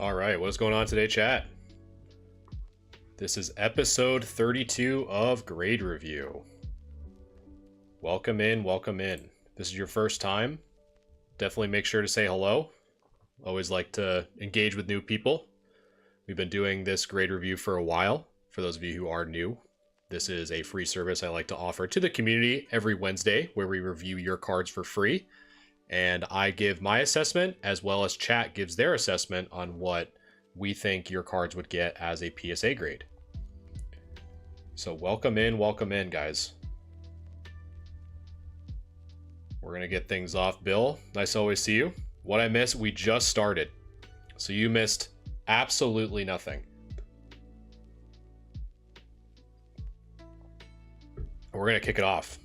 All right, what's going on today, chat? This is episode 32 of Grade Review. Welcome in, welcome in. If this is your first time, definitely make sure to say hello. Always like to engage with new people. We've been doing this grade review for a while. For those of you who are new, this is a free service I like to offer to the community every Wednesday where we review your cards for free. And I give my assessment as well as chat gives their assessment on what we think your cards would get as a PSA grade. So welcome in, guys. We're going to get things off. Bill, nice to always see you. What I missed, we just started. So you missed absolutely nothing. We're going to kick it off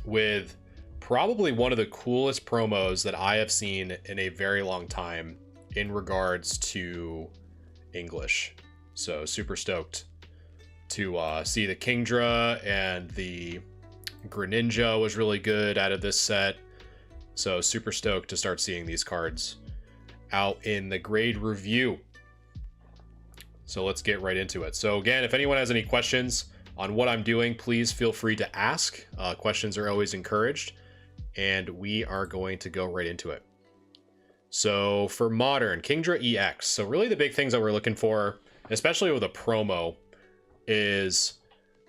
with probably one of the coolest promos that I have seen in a very long time in regards to English. So super stoked to see the Kingdra, and the Greninja was really good out of this set. So super stoked to start seeing these cards out in the grade review. So let's get right into it. So again, if anyone has any questions on what I'm doing, please feel free to ask. Questions are always encouraged. And we are going to go right into it. So for Modern, Kingdra EX. So really the big things that we're looking for, especially with a promo, is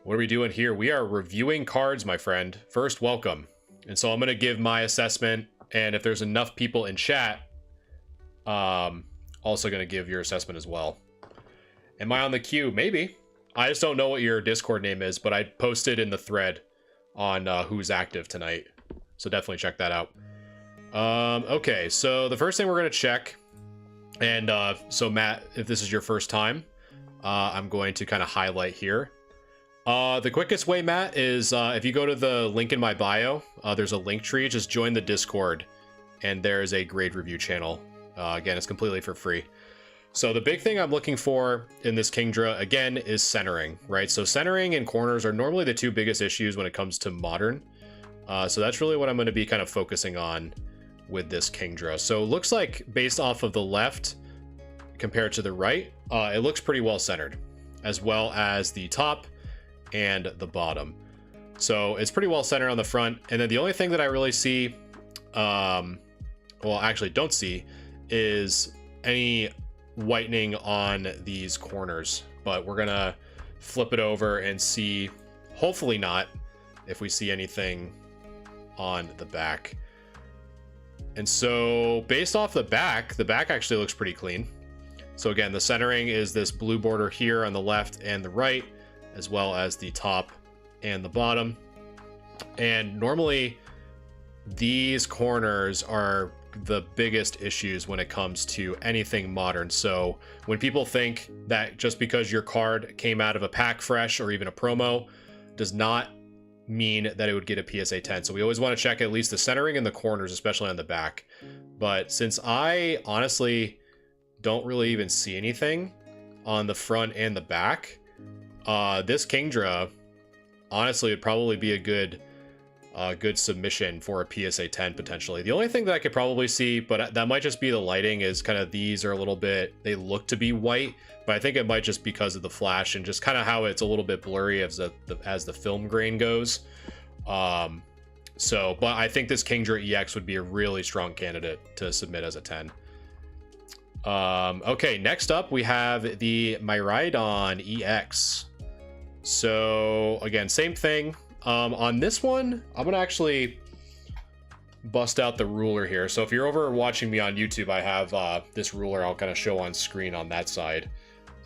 what are we doing here? We are reviewing cards, my friend. First, welcome. And so I'm going to give my assessment. And if there's enough people in chat, also going to give your assessment as well. Am I on the queue? Maybe. I just don't know what your Discord name is, but I posted in the thread on who's active tonight. So definitely check that out. Okay, so the first thing we're going to check, and so Matt, if this is your first time, I'm going to kind of highlight here. The quickest way, Matt, is if you go to the link in my bio, there's a link tree. Just join the Discord, and there's a grade review channel. Again, it's completely for free. So the big thing I'm looking for in this Kingdra, again, is centering, right? So centering and corners are normally the two biggest issues when it comes to Modern. So that's really what I'm going to be kind of focusing on with this Kingdra. So it looks like based off of the left compared to the right, it looks pretty well centered, as well as the top and the bottom. So it's pretty well centered on the front. And then the only thing that I really see, well, actually don't see, is any whitening on these corners. But we're going to flip it over and see, hopefully not, if we see anything on the back. And so based off the back actually looks pretty clean. So again, the centering is this blue border here on the left and the right, as well as the top and the bottom. And normally these corners are the biggest issues when it comes to anything Modern. So when people think that just because your card came out of a pack fresh or even a promo does not mean that it would get a PSA 10. So we always want to check at least the centering and the corners, especially on the back. But since I honestly don't really even see anything on the front and the back, this Kingdra honestly would probably be a good submission for a PSA 10 potentially. The only thing that I could probably see, but that might just be the lighting, is kind of these are a little bit, they look to be white, but I think it might just because of the flash and just kind of how it's a little bit blurry as the film grain goes. But I think this Kingdra EX would be a really strong candidate to submit as a 10. Okay, next up we have the Miraidon EX. So again, same thing. On this one, I'm gonna actually bust out the ruler here. So if you're over watching me on YouTube, I have this ruler I'll kind of show on screen on that side,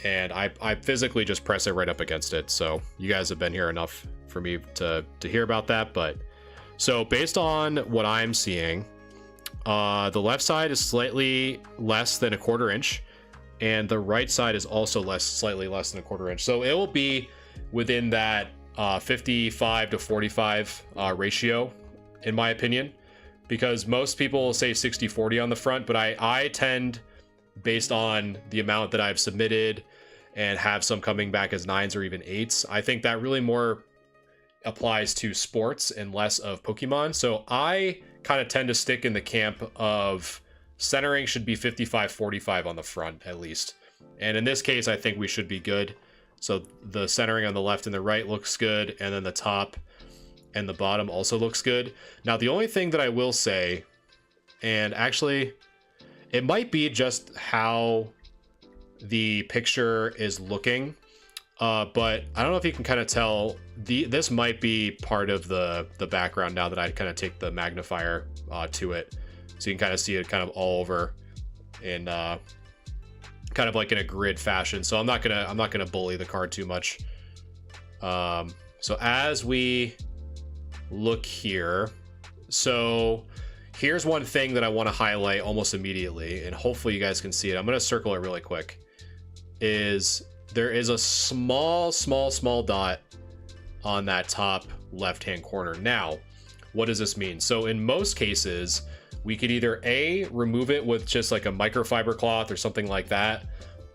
and I physically just press it right up against it. So you guys have been here enough for me to hear about that. But so based on what I'm seeing, the left side is slightly less than a 1/4 inch, and the right side is also slightly less than a 1/4 inch. So it will be within that 55 to 45 ratio, in my opinion, because most people say 60-40 on the front, but I tend, based on the amount that I've submitted and have some coming back as 9s or even 8s, I think that really more applies to sports and less of Pokemon. So I kind of tend to stick in the camp of Centering should be 55-45 on the front, at least. And in this case, I think we should be good. So the centering on the left and the right looks good, and then the top and the bottom also looks good. Now, the only thing that I will say, and actually, it might be just how the picture is looking, but I don't know if you can kind of tell, this might be part of the background now that I kind of take the magnifier to it. So you can kind of see it kind of all over in kind of like in a grid fashion. So I'm not gonna bully the card too much. So as we look here, so here's one thing that I want to highlight almost immediately, and hopefully you guys can see it. I'm gonna circle it really quick. Is there is a small dot on that top left-hand corner. Now, what does this mean? So in most cases, we could either A, remove it with just like a microfiber cloth or something like that,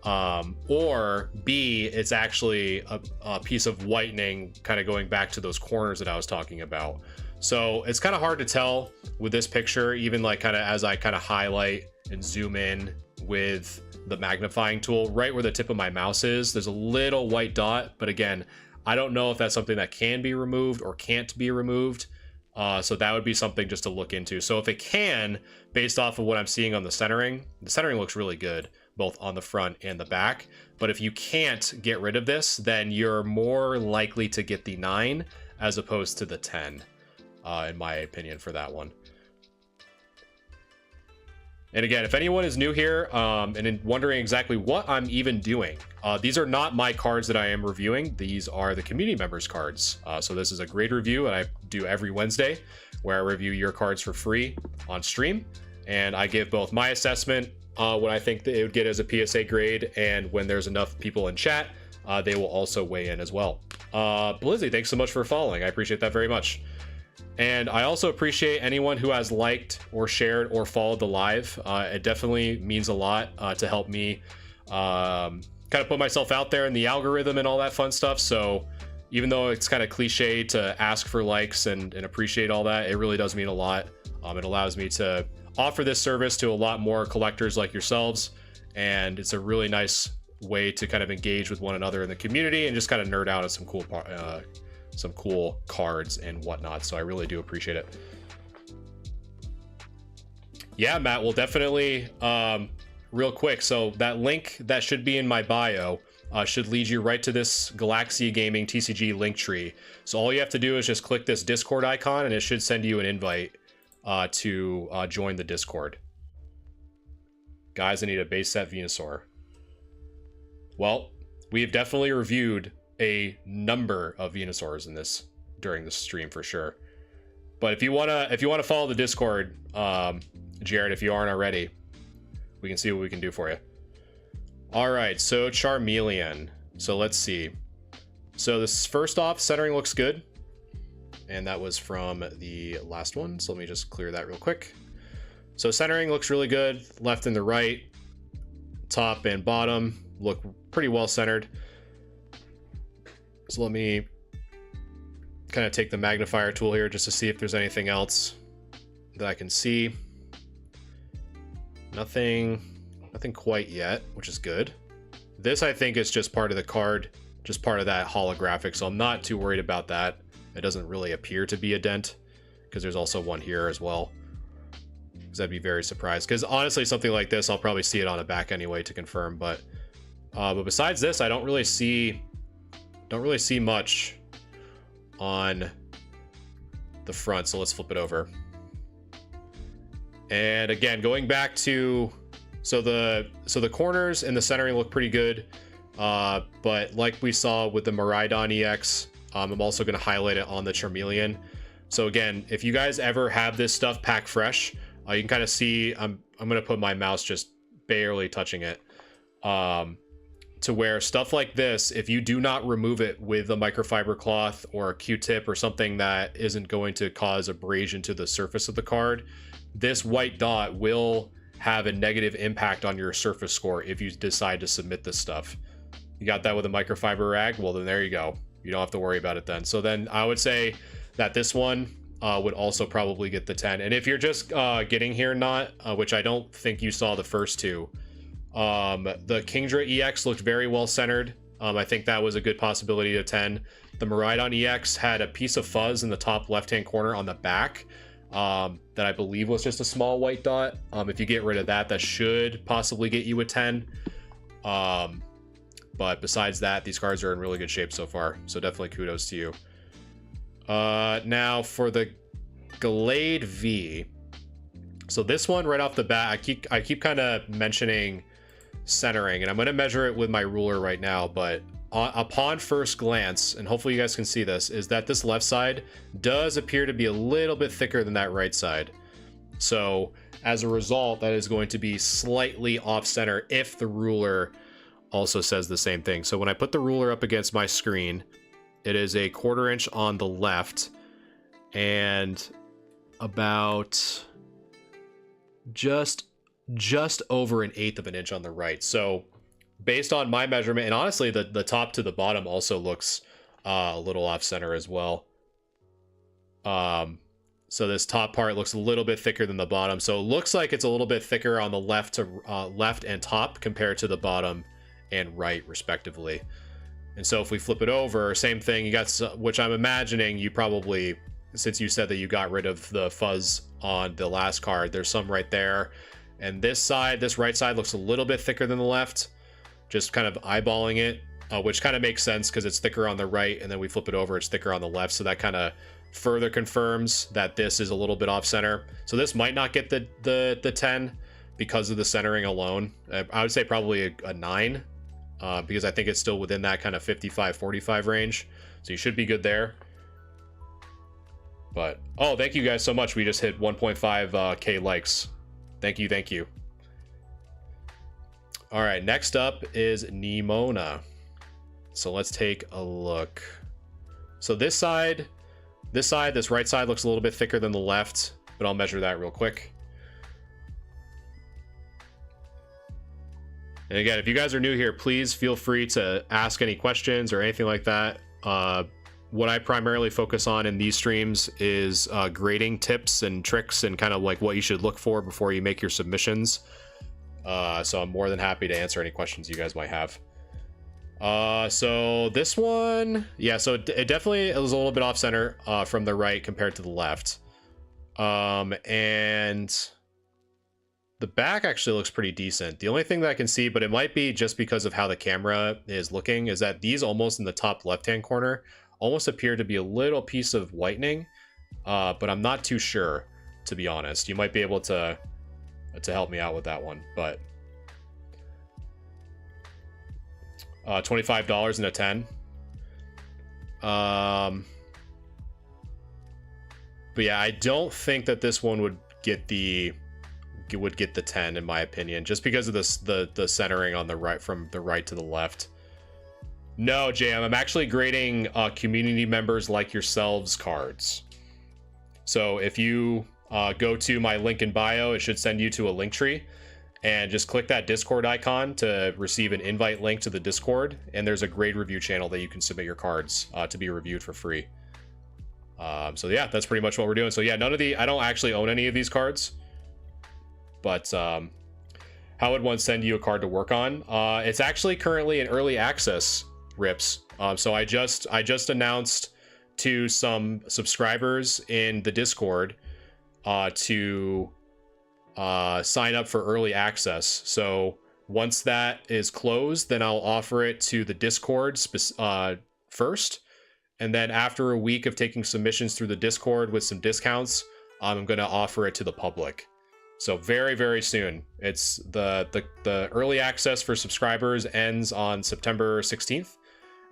or B, it's actually a piece of whitening kind of going back to those corners that I was talking about. So it's kind of hard to tell with this picture, even like kind of as I kind of highlight and zoom in with the magnifying tool, right where the tip of my mouse is, there's a little white dot, but again, I don't know if that's something that can be removed or can't be removed. So that would be something just to look into. So if it can, based off of what I'm seeing on the centering looks really good, both on the front and the back. But if you can't get rid of this, then you're more likely to get the 9 as opposed to the 10, in my opinion, for that one. And again, if anyone is new here and wondering exactly what I'm even doing, these are not my cards that I am reviewing. These are the community members' cards. So this is a grade review that I do every Wednesday, where I review your cards for free on stream. And I give both my assessment, what I think that it would get as a PSA grade, and when there's enough people in chat, they will also weigh in as well. Blizzy, thanks so much for following. I appreciate that very much. And I also appreciate anyone who has liked or shared or followed the live. It definitely means a lot to help me kind of put myself out there in the algorithm and all that fun stuff. So even though it's kind of cliche to ask for likes and appreciate all that, it really does mean a lot. It allows me to offer this service to a lot more collectors like yourselves. And it's a really nice way to kind of engage with one another in the community and just kind of nerd out at some cool cards and whatnot. So I really do appreciate it. Yeah, Matt, we'll definitely real quick. So that link that should be in my bio should lead you right to this Galaxy Gaming TCG link tree. So all you have to do is just click this Discord icon and it should send you an invite to join the Discord. Guys, I need a base set Venusaur. Well, we've definitely reviewed a number of Venusaurs in this during the stream for sure. But if you wanna follow the Discord, Jared, if you aren't already, we can see what we can do for you. All right, so Charmeleon. So let's see. So this first off, centering looks good, and that was from the last one. So let me just clear that real quick. So centering looks really good. Left and the right, top and bottom look pretty well centered. So let me kind of take the magnifier tool here just to see if there's anything else that I can see. Nothing quite yet, which is good. This, I think, is just part of the card, just part of that holographic, so I'm not too worried about that. It doesn't really appear to be a dent, because there's also one here as well. Because I'd be very surprised, because honestly, something like this, I'll probably see it on the back anyway to confirm, but besides this, I don't really see much on the front, so let's flip it over. And again, going back to so the corners and the centering look pretty good, but like we saw with the Miraidon EX, I'm also going to highlight it on the Charmeleon. So again, if you guys ever have this stuff packed fresh, you can kind of see I'm going to put my mouse just barely touching it, to where stuff like this, if you do not remove it with a microfiber cloth or a Q-tip or something that isn't going to cause abrasion to the surface of the card, this white dot will have a negative impact on your surface score if you decide to submit this stuff. You got that with a microfiber rag? Well, then there you go. You don't have to worry about it then. So then I would say that this one, would also probably get the 10. And if you're just getting here, not which I don't think you saw the first two, the Kingdra EX looked very well centered. I think that was a good possibility to 10. The Miraidon EX had a piece of fuzz in the top left-hand corner on the back that I believe was just a small white dot. If you get rid of that, that should possibly get you a 10. But besides that, these cards are in really good shape so far. So definitely kudos to you. Now for the Glade V. So this one right off the bat, I keep kind of mentioning centering, and I'm going to measure it with my ruler right now, but upon first glance, and hopefully you guys can see this, is that this left side does appear to be a little bit thicker than that right side. So as a result, that is going to be slightly off center if the ruler also says the same thing. So when I put the ruler up against my screen, it is a 1/4 inch on the left and about just over 1/8 of an inch on the right. So based on my measurement, and honestly the top to the bottom also looks a little off center as well. So this top part looks a little bit thicker than the bottom, so it looks like it's a little bit thicker on the left and top compared to the bottom and right respectively. And so if we flip it over, same thing, you got, which I'm imagining you probably, since you said that you got rid of the fuzz on the last card, there's some right there. And this side, this right side looks a little bit thicker than the left, just kind of eyeballing it, which kind of makes sense because it's thicker on the right, and then we flip it over, it's thicker on the left. So that kind of further confirms that this is a little bit off center. So this might not get the 10 because of the centering alone. I would say probably a 9. Because I think it's still within that kind of 55-45 range. So you should be good there. But, oh, thank you guys so much. We just hit 1.5K likes. Thank you, thank you. All right, next up is Nemona. So let's take a look. So this right side looks a little bit thicker than the left, but I'll measure that real quick. And again, if you guys are new here, please feel free to ask any questions or anything like that. What I primarily focus on in these streams is grading tips and tricks and kind of like what you should look for before you make your submissions. So I'm more than happy to answer any questions you guys might have. So this one, yeah, so it definitely was a little bit off center from the right compared to the left. And the back actually looks pretty decent. The only thing that I can see, but it might be just because of how the camera is looking, is that these almost in the top left-hand corner almost appear to be a little piece of whitening, but I'm not too sure, to be honest. You might be able to help me out with that one, but $25 and a 10. But yeah, I don't think that this one would get the 10 in my opinion, just because of this the centering on the right, from the right to the left. No, JM, I'm actually grading community members like yourselves cards. So if you go to my link in bio, it should send you to a link tree, and just click that Discord icon to receive an invite link to the Discord, and there's a grade review channel that you can submit your cards to be reviewed for free. So yeah, that's pretty much what we're doing. So yeah, I don't actually own any of these cards, but how would one send you a card to work on? It's actually currently in early access, Rips. So I just announced to some subscribers in the Discord to sign up for early access. So once that is closed, then I'll offer it to the Discord first, and then after a week of taking submissions through the Discord with some discounts, I'm going to offer it to the public. So very, very soon. It's the early access for subscribers ends on September 16th,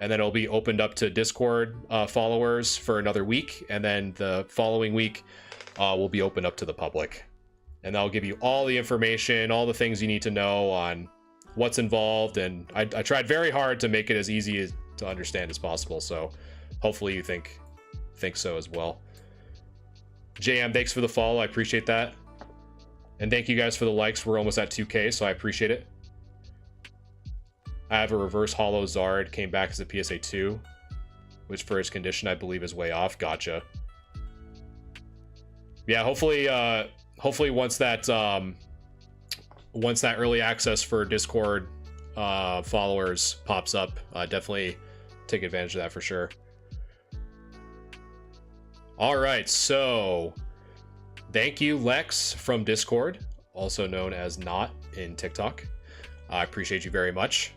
and then it'll be opened up to Discord followers for another week, and then the following week will be opened up to the public. And that'll give you all the information, all the things you need to know on what's involved, and I tried very hard to make it as easy to understand as possible, so hopefully you think so as well. JM, thanks for the follow, I appreciate that. And thank you guys for the likes. We're almost at 2K, so I appreciate it. I have a reverse holo Zard, came back as a PSA 2, which for his condition I believe is way off. Gotcha. Yeah, hopefully once that early access for Discord followers pops up, definitely take advantage of that for sure. All right, so thank you, Lex from Discord, also known as Not in TikTok. I appreciate you very much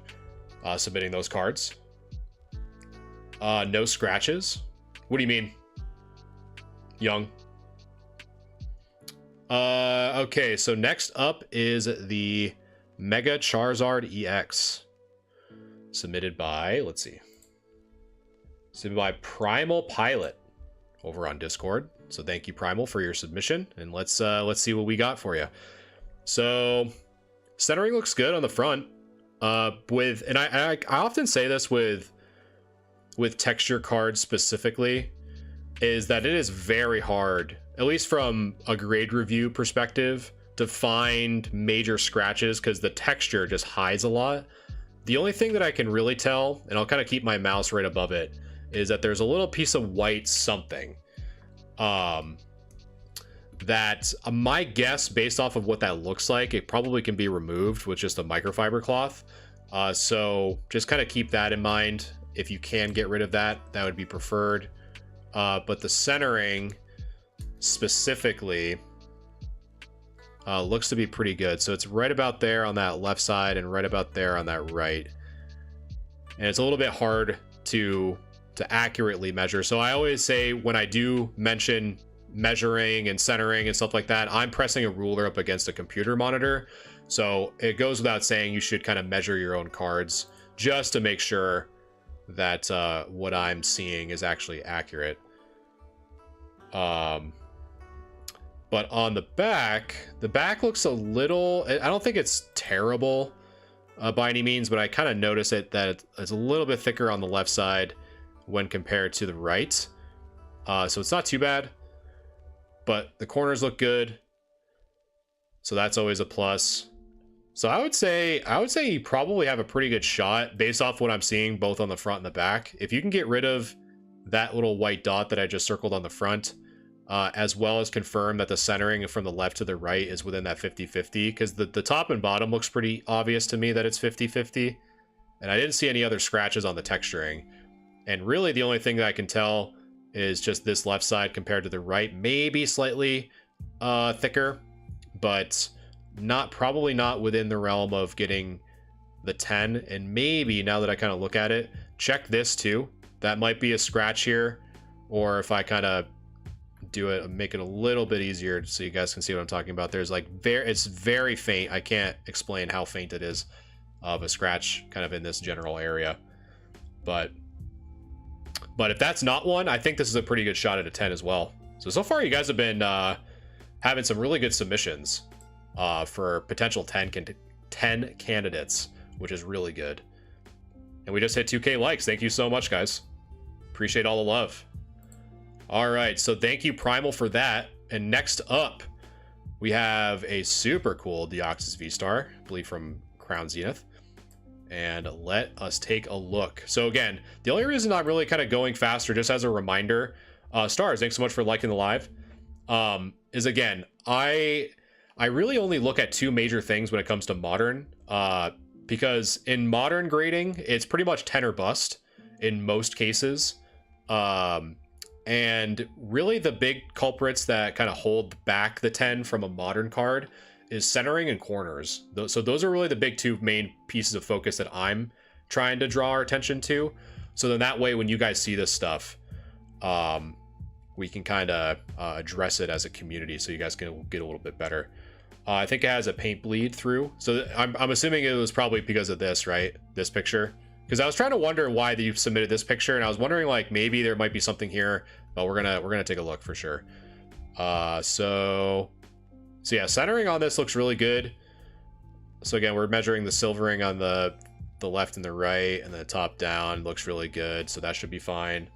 submitting those cards. No scratches. What do you mean, Young? Okay, so next up is the Mega Charizard EX. Submitted by, let's see. Submitted by Primal Pilot over on Discord. So thank you, Primal, for your submission. And let's see what we got for you. So centering looks good on the front. And I often say this with texture cards specifically, is that it is very hard, at least from a grade review perspective, to find major scratches because the texture just hides a lot. The only thing that I can really tell, and I'll kind of keep my mouse right above it, is that there's a little piece of white something. That my guess, based off of what that looks like, it probably can be removed with just a microfiber cloth. So just kind of keep that in mind. If you can get rid of that, that would be preferred. But the centering specifically looks to be pretty good. So it's right about there on that left side and right about there on that right. And it's a little bit hard to accurately measure. So I always say when I do mention measuring and centering and stuff like that, I'm pressing a ruler up against a computer monitor. So it goes without saying you should kind of measure your own cards just to make sure that what I'm seeing is actually accurate. But on the back looks a little, I don't think it's terrible by any means, but I kind of notice that it's a little bit thicker on the left side when compared to the right. So it's not too bad, but the corners look good. So that's always a plus. So I would say you probably have a pretty good shot based off what I'm seeing both on the front and the back. If you can get rid of that little white dot that I just circled on the front, as well as confirm that the centering from the left to the right is within that 50-50, because the top and bottom looks pretty obvious to me that it's 50-50, and I didn't see any other scratches on the texturing. And really the only thing that I can tell is just this left side compared to the right, maybe slightly thicker, but probably not within the realm of getting the 10. And maybe, now that I kind of look at it, check this too. That might be a scratch here, or if I kind of do it, make it a little bit easier so you guys can see what I'm talking about. There's like it's very faint. I can't explain how faint it is of a scratch kind of in this general area. But if that's not one, I think this is a pretty good shot at a 10 as well. So far you guys have been having some really good submissions for potential 10 candidates, which is really good. And we just hit 2K likes. Thank you so much, guys. Appreciate all the love. All right, so thank you, Primal, for that. And next up, we have a super cool Deoxys V-Star, I believe from Crown Zenith. And let us take a look. So again, the only reason I'm really kind of going faster, just as a reminder, Stars, thanks so much for liking the live, is again, I really only look at two major things when it comes to modern, because in modern grading, it's pretty much 10 or bust in most cases. And really the big culprits that kind of hold back the 10 from a modern card is centering and corners. So those are really the big two main pieces of focus that I'm trying to draw our attention to. So then that way, when you guys see this stuff, we can kind of address it as a community so you guys can get a little bit better. I think it has a paint bleed through. So I'm assuming it was probably because of this, right? This picture. Because I was trying to wonder why you submitted this picture, and I was wondering like maybe there might be something here, but we're gonna take a look for sure. So yeah, centering on this looks really good. So again, we're measuring the silvering on the left and the right, and the top down looks really good. So that should be fine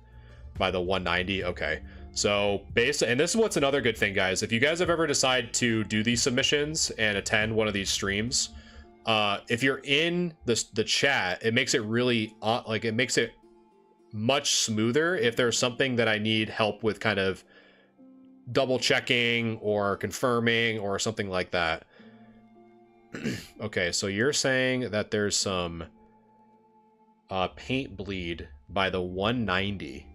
by the 190. Okay. So and this is what's another good thing, guys. If you guys have ever decided to do these submissions and attend one of these streams, if you're in the chat, it makes it really it makes it much smoother if there's something that I need help with kind of double checking or confirming or something like that. Okay, so you're saying that there's some paint bleed by the 190.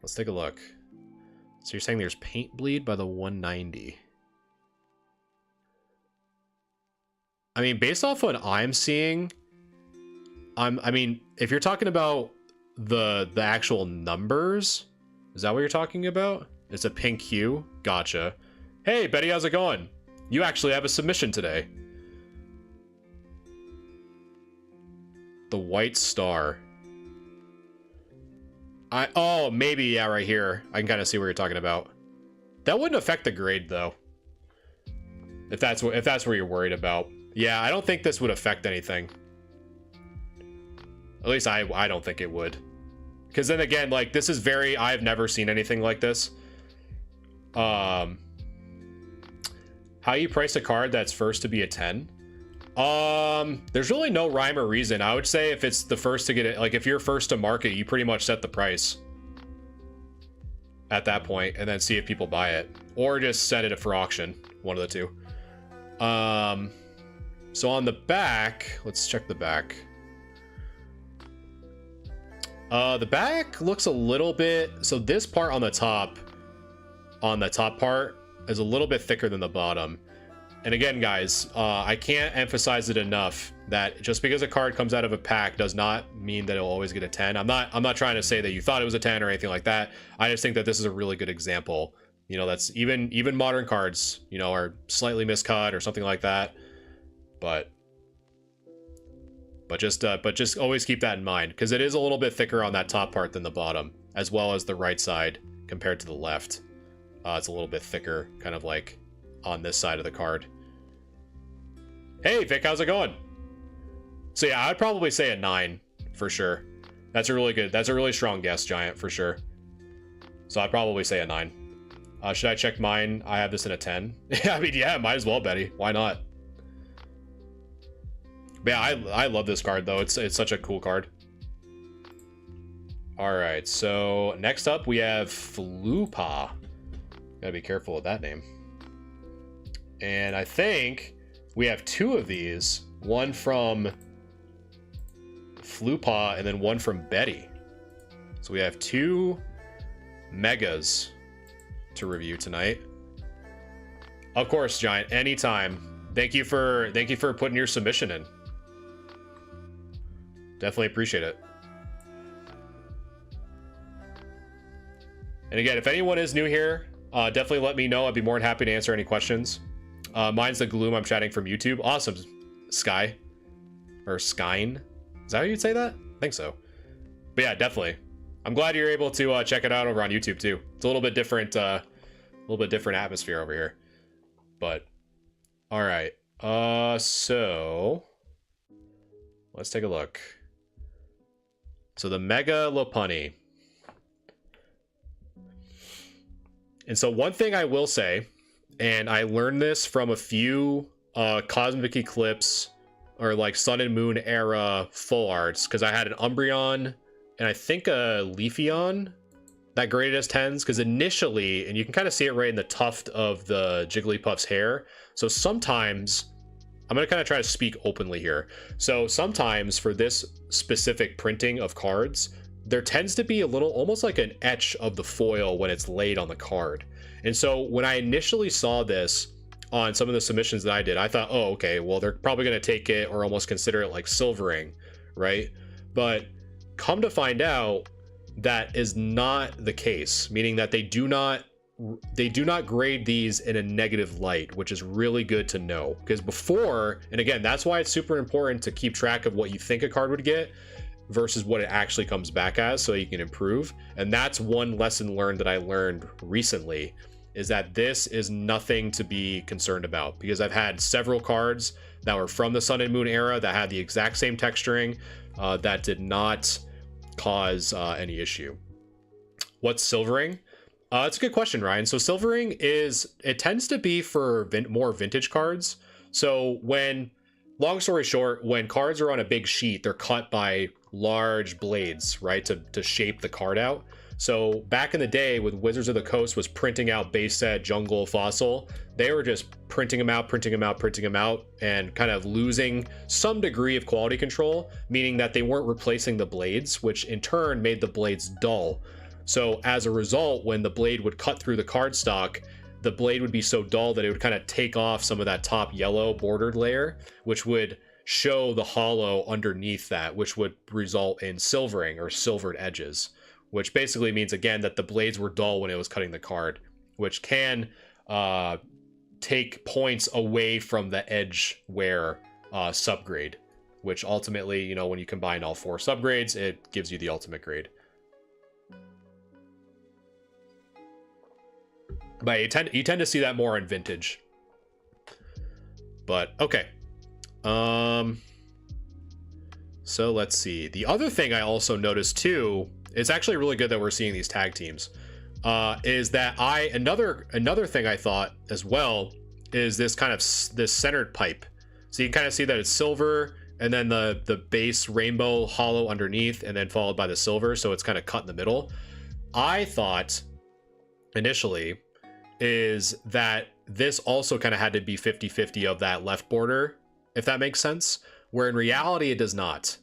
Let's take a look. So you're saying there's paint bleed by the 190. I mean, based off what I'm seeing, I mean, if you're talking about the actual numbers, is that what you're talking about? It's a pink hue? Gotcha. Hey, Betty, how's it going? You actually have a submission today. The white star. Oh, maybe, yeah, right here. I can kind of see what you're talking about. That wouldn't affect the grade, though. If that's what you're worried about. Yeah, I don't think this would affect anything. At least I don't think it would. Because then again, like, this is very... I've never seen anything like this. How you price a card that's first to be a 10? There's really no rhyme or reason. I would say if it's the first to get it... Like, if you're first to market, you pretty much set the price. At that point, and then see if people buy it. Or just set it for auction. One of the two. So on the back... Let's check the back. The back looks a little bit... So this part on the top part is a little bit thicker than the bottom. And again, guys, I can't emphasize it enough that just because a card comes out of a pack does not mean that it'll always get a 10. I'm not trying to say that you thought it was a 10 or anything like that. I just think that this is a really good example. You know, that's even modern cards, you know, are slightly miscut or something like that. But just always keep that in mind, because it is a little bit thicker on that top part than the bottom, as well as the right side compared to the left. It's a little bit thicker, kind of like on this side of the card. Hey, Vic, how's it going? So yeah, I'd probably say a 9 for sure. That's a really strong guess, Giant, for sure. So I'd probably say a 9. Should I check mine? I have this in a 10. I mean, yeah, might as well, Betty. Why not? But yeah, I love this card, though. It's such a cool card. All right, so next up we have Flupa. Gotta be careful with that name. And I think we have 2 of these. One from Flupa and then one from Betty. So we have 2 megas to review tonight. Of course, Giant, anytime. Thank you for putting your submission in. Definitely appreciate it. And again, if anyone is new here, definitely let me know. I'd be more than happy to answer any questions. Mine's the Gloom. I'm chatting from YouTube. Awesome, Sky. Or Skyn. Is that how you'd say that? I think so. But yeah, definitely. I'm glad you're able to check it out over on YouTube too. It's a little bit different atmosphere over here. But all right. So let's take a look. So the Mega Lopunny. And so one thing I will say, and I learned this from a few Cosmic Eclipse or like Sun and Moon era full arts, because I had an Umbreon and I think a Leafeon that graded as 10s, because initially, and you can kind of see it right in the tuft of the Jigglypuff's hair. So sometimes, I'm going to kind of try to speak openly here. So sometimes for this specific printing of cards, there tends to be a little, almost like an etch of the foil when it's laid on the card. And so when I initially saw this on some of the submissions that I did, I thought, oh, okay, well, they're probably going to take it or almost consider it like silvering, right? But come to find out, that is not the case, meaning that they do not grade these in a negative light, which is really good to know. Because before, and again, that's why it's super important to keep track of what you think a card would get versus what it actually comes back as, so you can improve. And that's one lesson learned that I learned recently, is that this is nothing to be concerned about, because I've had several cards that were from the Sun and Moon era that had the exact same texturing that did not cause any issue. What's silvering? It's a good question, Ryan. So silvering it tends to be for more vintage cards. So when long story short, when cards are on a big sheet, they're cut by large blades, right, to shape the card out. So back in the day, with Wizards of the Coast was printing out base set, jungle, fossil, they were just printing them out, and kind of losing some degree of quality control, meaning that they weren't replacing the blades, which in turn made the blades dull. So as a result, when the blade would cut through the cardstock, the blade would be so dull that it would kind of take off some of that top yellow bordered layer, which would show the hollow underneath that, which would result in silvering or silvered edges, which basically means, again, that the blades were dull when it was cutting the card, which can take points away from the edge wear subgrade, which ultimately, you know, when you combine all 4 subgrades, it gives you the ultimate grade. But you tend to see that more in vintage. But okay. So let's see. The other thing I also noticed too, it's actually really good that we're seeing these tag teams, is that another thing I thought as well is this kind of this centered pipe. So you can kind of see that it's silver and then the base rainbow hollow underneath, and then followed by the silver, so it's kind of cut in the middle. I thought initially is that this also kind of had to be 50-50 of that left border, if that makes sense, where in reality it does not.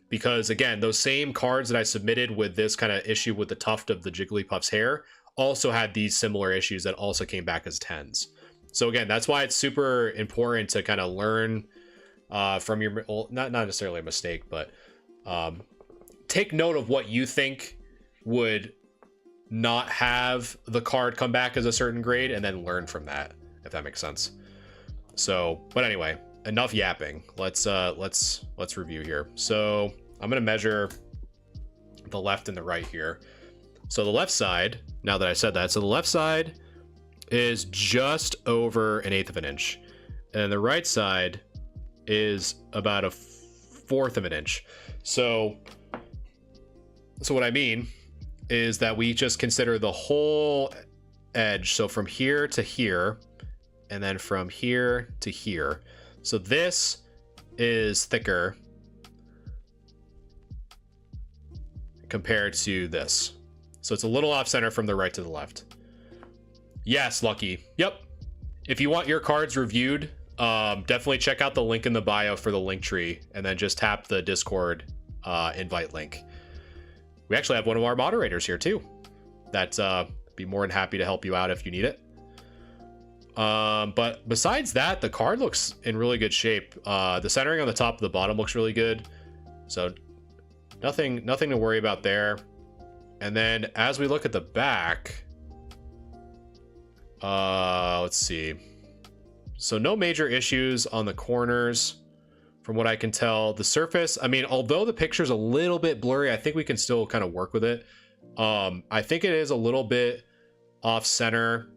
Because again, those same cards that I submitted with this kind of issue with the tuft of the Jigglypuff's hair also had these similar issues that also came back as 10s. So again, that's why it's super important to kind of learn from your, well, not necessarily a mistake, but take note of what you think would not have the card come back as a certain grade, and then learn from that, if that makes sense. So, but anyway, enough yapping. Let's review here. So I'm gonna measure the left and the right here. So the left side, now that I said that, so the left side is just over 1/8 of an inch, and the right side is about 1/4 of an inch. So what I mean is that we just consider the whole edge, so from here to here, and then from here to here. So this is thicker compared to this. So it's a little off center from the right to the left. Yes, Lucky. Yep. If you want your cards reviewed, definitely check out the link in the bio for the link tree, and then just tap the Discord invite link. We actually have one of our moderators here too. That's be more than happy to help you out if you need it. But besides that, the card looks in really good shape. The centering on the top of the bottom looks really good. So nothing to worry about there. And then as we look at the back, let's see. So no major issues on the corners from what I can tell. The surface, I mean, although the picture's a little bit blurry, I think we can still kind of work with it. I think it is a little bit off center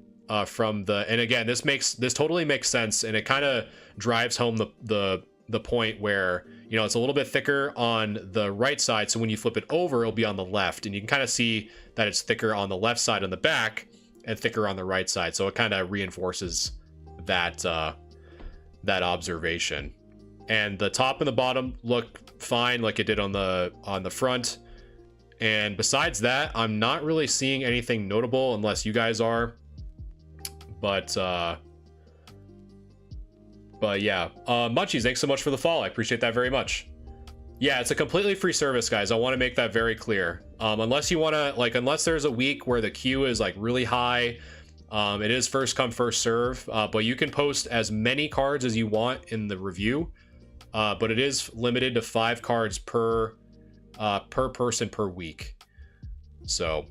from the, and again, this totally makes sense, and it kind of drives home the point where, you know, it's a little bit thicker on the right side, so when you flip it over, it'll be on the left, and you can kind of see that it's thicker on the left side on the back and thicker on the right side, so it kind of reinforces that that observation. And the top and the bottom look fine, like it did on the front. And besides that, I'm not really seeing anything notable, unless you guys are. But yeah, Munchies, thanks so much for the follow. I appreciate that very much. Yeah, it's a completely free service, guys. I want to make that very clear. Unless you want to, like, unless there's a week where the queue is like really high, it is first come first serve. But you can post as many cards as you want in the review. But it is limited to 5 cards per person per week. So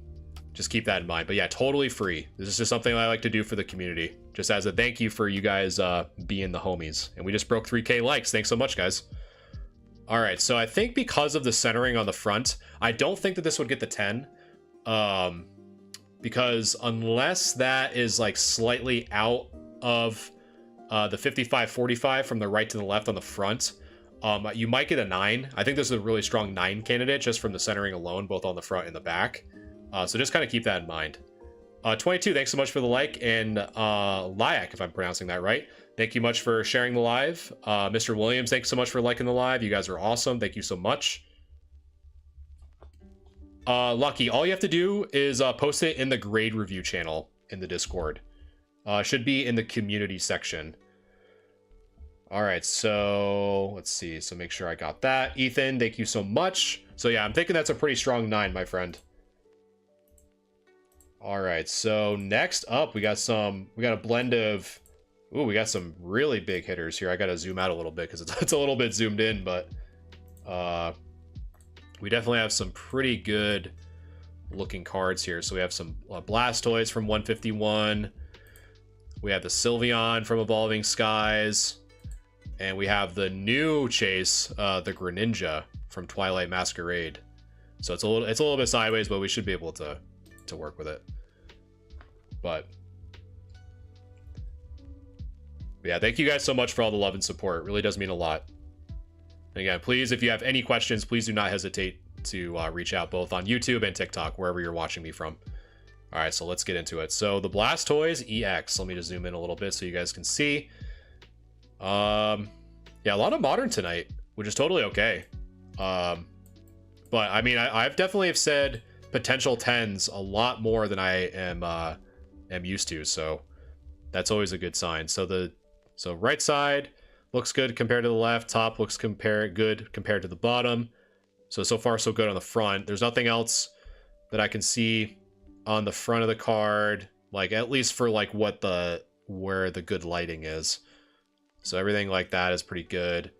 just keep that in mind. But yeah, totally free. This is just something I like to do for the community, just as a thank you for you guys being the homies. And we just broke 3K likes. Thanks so much, guys. All right, so I think because of the centering on the front, I don't think that this would get the 10. Because unless that is like slightly out of the 55-45 from the right to the left on the front, you might get a 9. I think this is a really strong 9 candidate just from the centering alone, both on the front and the back. So just kind of keep that in mind. 22, thanks so much for the like. And Lyak, if I'm pronouncing that right, Thank you much for sharing the live. Mr. Williams, thanks so much for liking the live. You guys are awesome. Thank you so much. Lucky, all you have to do is post it in the grade review channel in the Discord. Should be in the community section. All right, so let's see. So make sure I got that. Ethan, thank you so much. So yeah, I'm thinking that's a pretty strong 9, my friend. All right, so next up, we got a blend of, ooh, we got some really big hitters here. I got to zoom out a little bit because it's a little bit zoomed in, but we definitely have some pretty good looking cards here. So we have some Blastoise from 151. We have the Sylveon from Evolving Skies. And we have the new Chase, the Greninja from Twilight Masquerade. So it's a little bit sideways, but we should be able to work with it. But yeah, thank you guys so much for all the love and support. It really does mean a lot. And again, please, if you have any questions, please do not hesitate to reach out both on YouTube and TikTok, wherever you're watching me from. All right, so let's get into it. So the Blastoise EX. Let me just zoom in a little bit so you guys can see. Yeah, a lot of modern tonight, which is totally okay. But I mean, I've definitely have said potential 10s a lot more than I am used to, so that's always a good sign. So right side looks good compared to the left. Top looks good compared to the bottom. So far so good on the front. There's nothing else that I can see on the front of the card, like at least for like where the good lighting is. So everything like that is pretty good.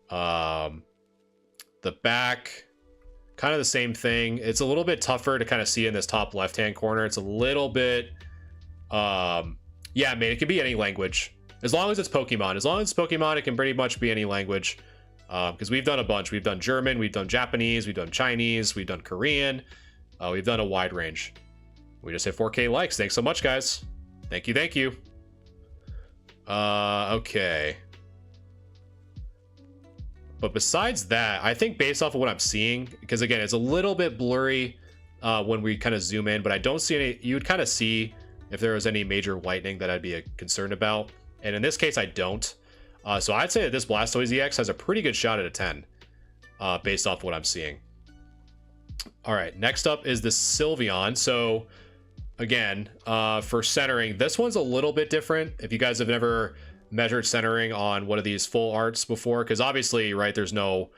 The back, kind of the same thing. It's a little bit tougher to kind of see in this top left-hand corner. It's a little bit, yeah, I mean, it can be any language. As long as it's Pokemon. As long as it's Pokemon, it can pretty much be any language. Because we've done a bunch. We've done German, we've done Japanese, we've done Chinese, we've done Korean. We've done a wide range. We just hit 4K likes. Thanks so much, guys. Thank you, thank you. Okay. But besides that, I think based off of what I'm seeing, because again, it's a little bit blurry when we kind of zoom in, but I don't see any, you would kind of see if there was any major lightning that I'd be concerned about. And in this case, I don't. So I'd say that this Blastoise EX has a pretty good shot at a 10 based off what I'm seeing. All right, next up is the Sylveon. So again, for centering, this one's a little bit different. If you guys have never measured centering on one of these full arts before, because obviously, right, there's no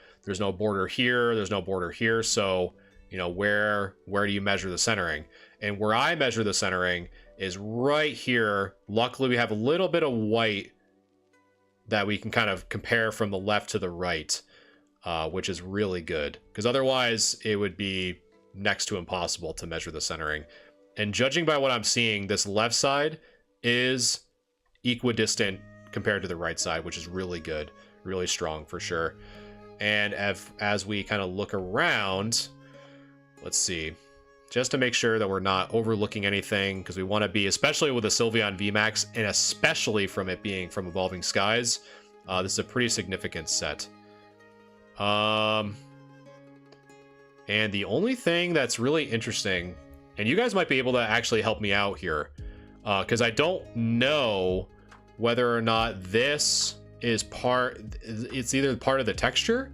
border here, there's no border here. So, you know, where do you measure the centering? And where I measure the centering is right here. Luckily, we have a little bit of white that we can kind of compare from the left to the right, which is really good, because otherwise it would be next to impossible to measure the centering. And judging by what I'm seeing, this left side is equidistant compared to the right side, which is really good, really strong for sure. And as we kind of look around, let's see, just to make sure that we're not overlooking anything, because we want to be, especially with the Sylveon VMAX, and especially from it being from Evolving Skies, this is a pretty significant set. And the only thing that's really interesting, and you guys might be able to actually help me out here, because I don't know whether or not this is it's either part of the texture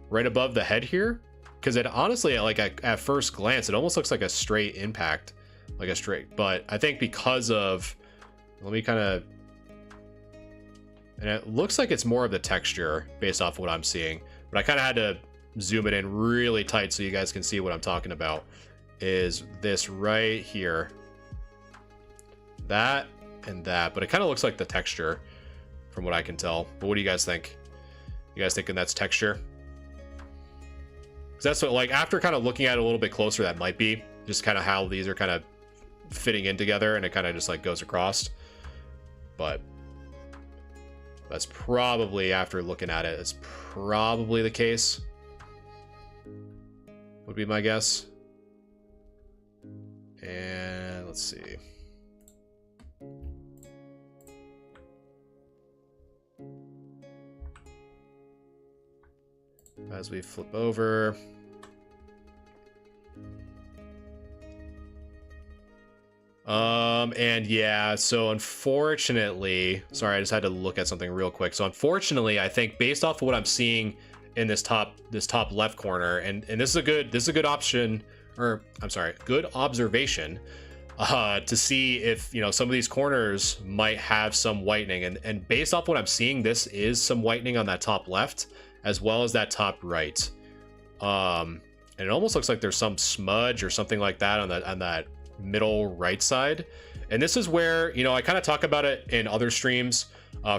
right above the head here, because it honestly, like at first glance, it almost looks like a straight impact, like a straight, but I think because of, let me kind of, and it looks like it's more of the texture based off of what I'm seeing, but I kind of had to zoom it in really tight so you guys can see what I'm talking about. Is this right here, that and that, but it kind of looks like the texture from what I can tell. But what do you guys think? You guys thinking that's texture? Because that's what, like, after kind of looking at it a little bit closer, that might be just kind of how these are kind of fitting in together, and it kind of just like goes across. But that's probably, after looking at it, it's probably the case, would be my guess. And let's see. As we flip over. And yeah, so unfortunately, sorry, I just had to look at something real quick. So unfortunately, I think based off of what I'm seeing in this top left corner, and this is a good option, or I'm sorry, good observation, to see if, you know, some of these corners might have some whitening, and based off what I'm seeing, this is some whitening on that top left as well as that top right. And it almost looks like there's some smudge or something like that on that middle right side. And this is where, you know, I kind of talk about it in other streams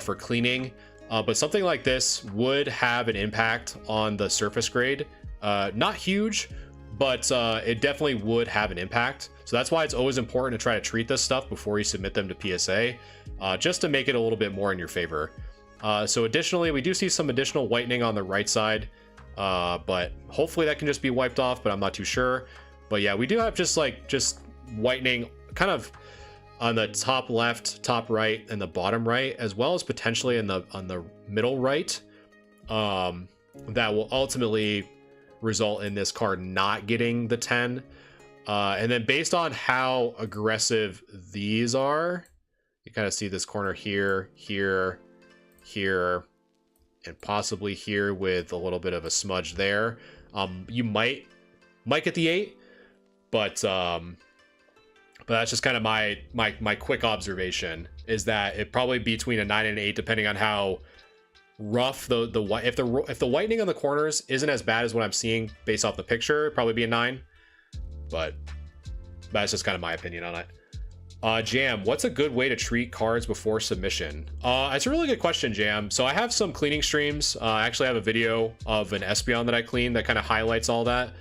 for cleaning, but something like this would have an impact on the surface grade. Not huge, but it definitely would have an impact. So that's why it's always important to try to treat this stuff before you submit them to PSA, just to make it a little bit more in your favor. So additionally, we do see some additional whitening on the right side, but hopefully that can just be wiped off, but I'm not too sure. But yeah, we do have just whitening kind of on the top left, top right, and the bottom right, as well as potentially on the middle right, that will ultimately result in this card not getting the 10. And then based on how aggressive these are, you kind of see this corner here, here, here, and possibly here with a little bit of a smudge there. You might get the 8, but that's just kind of my quick observation, is that it probably between a 9 and an 8, depending on how rough if the whitening on the corners isn't as bad as what I'm seeing based off the picture, it'd probably be a 9. But that's just kind of my opinion on it. Jam, what's a good way to treat cards before submission? It's a really good question, Jam. So I have some cleaning streams. I actually have a video of an Espeon that I cleaned that kind of highlights all that.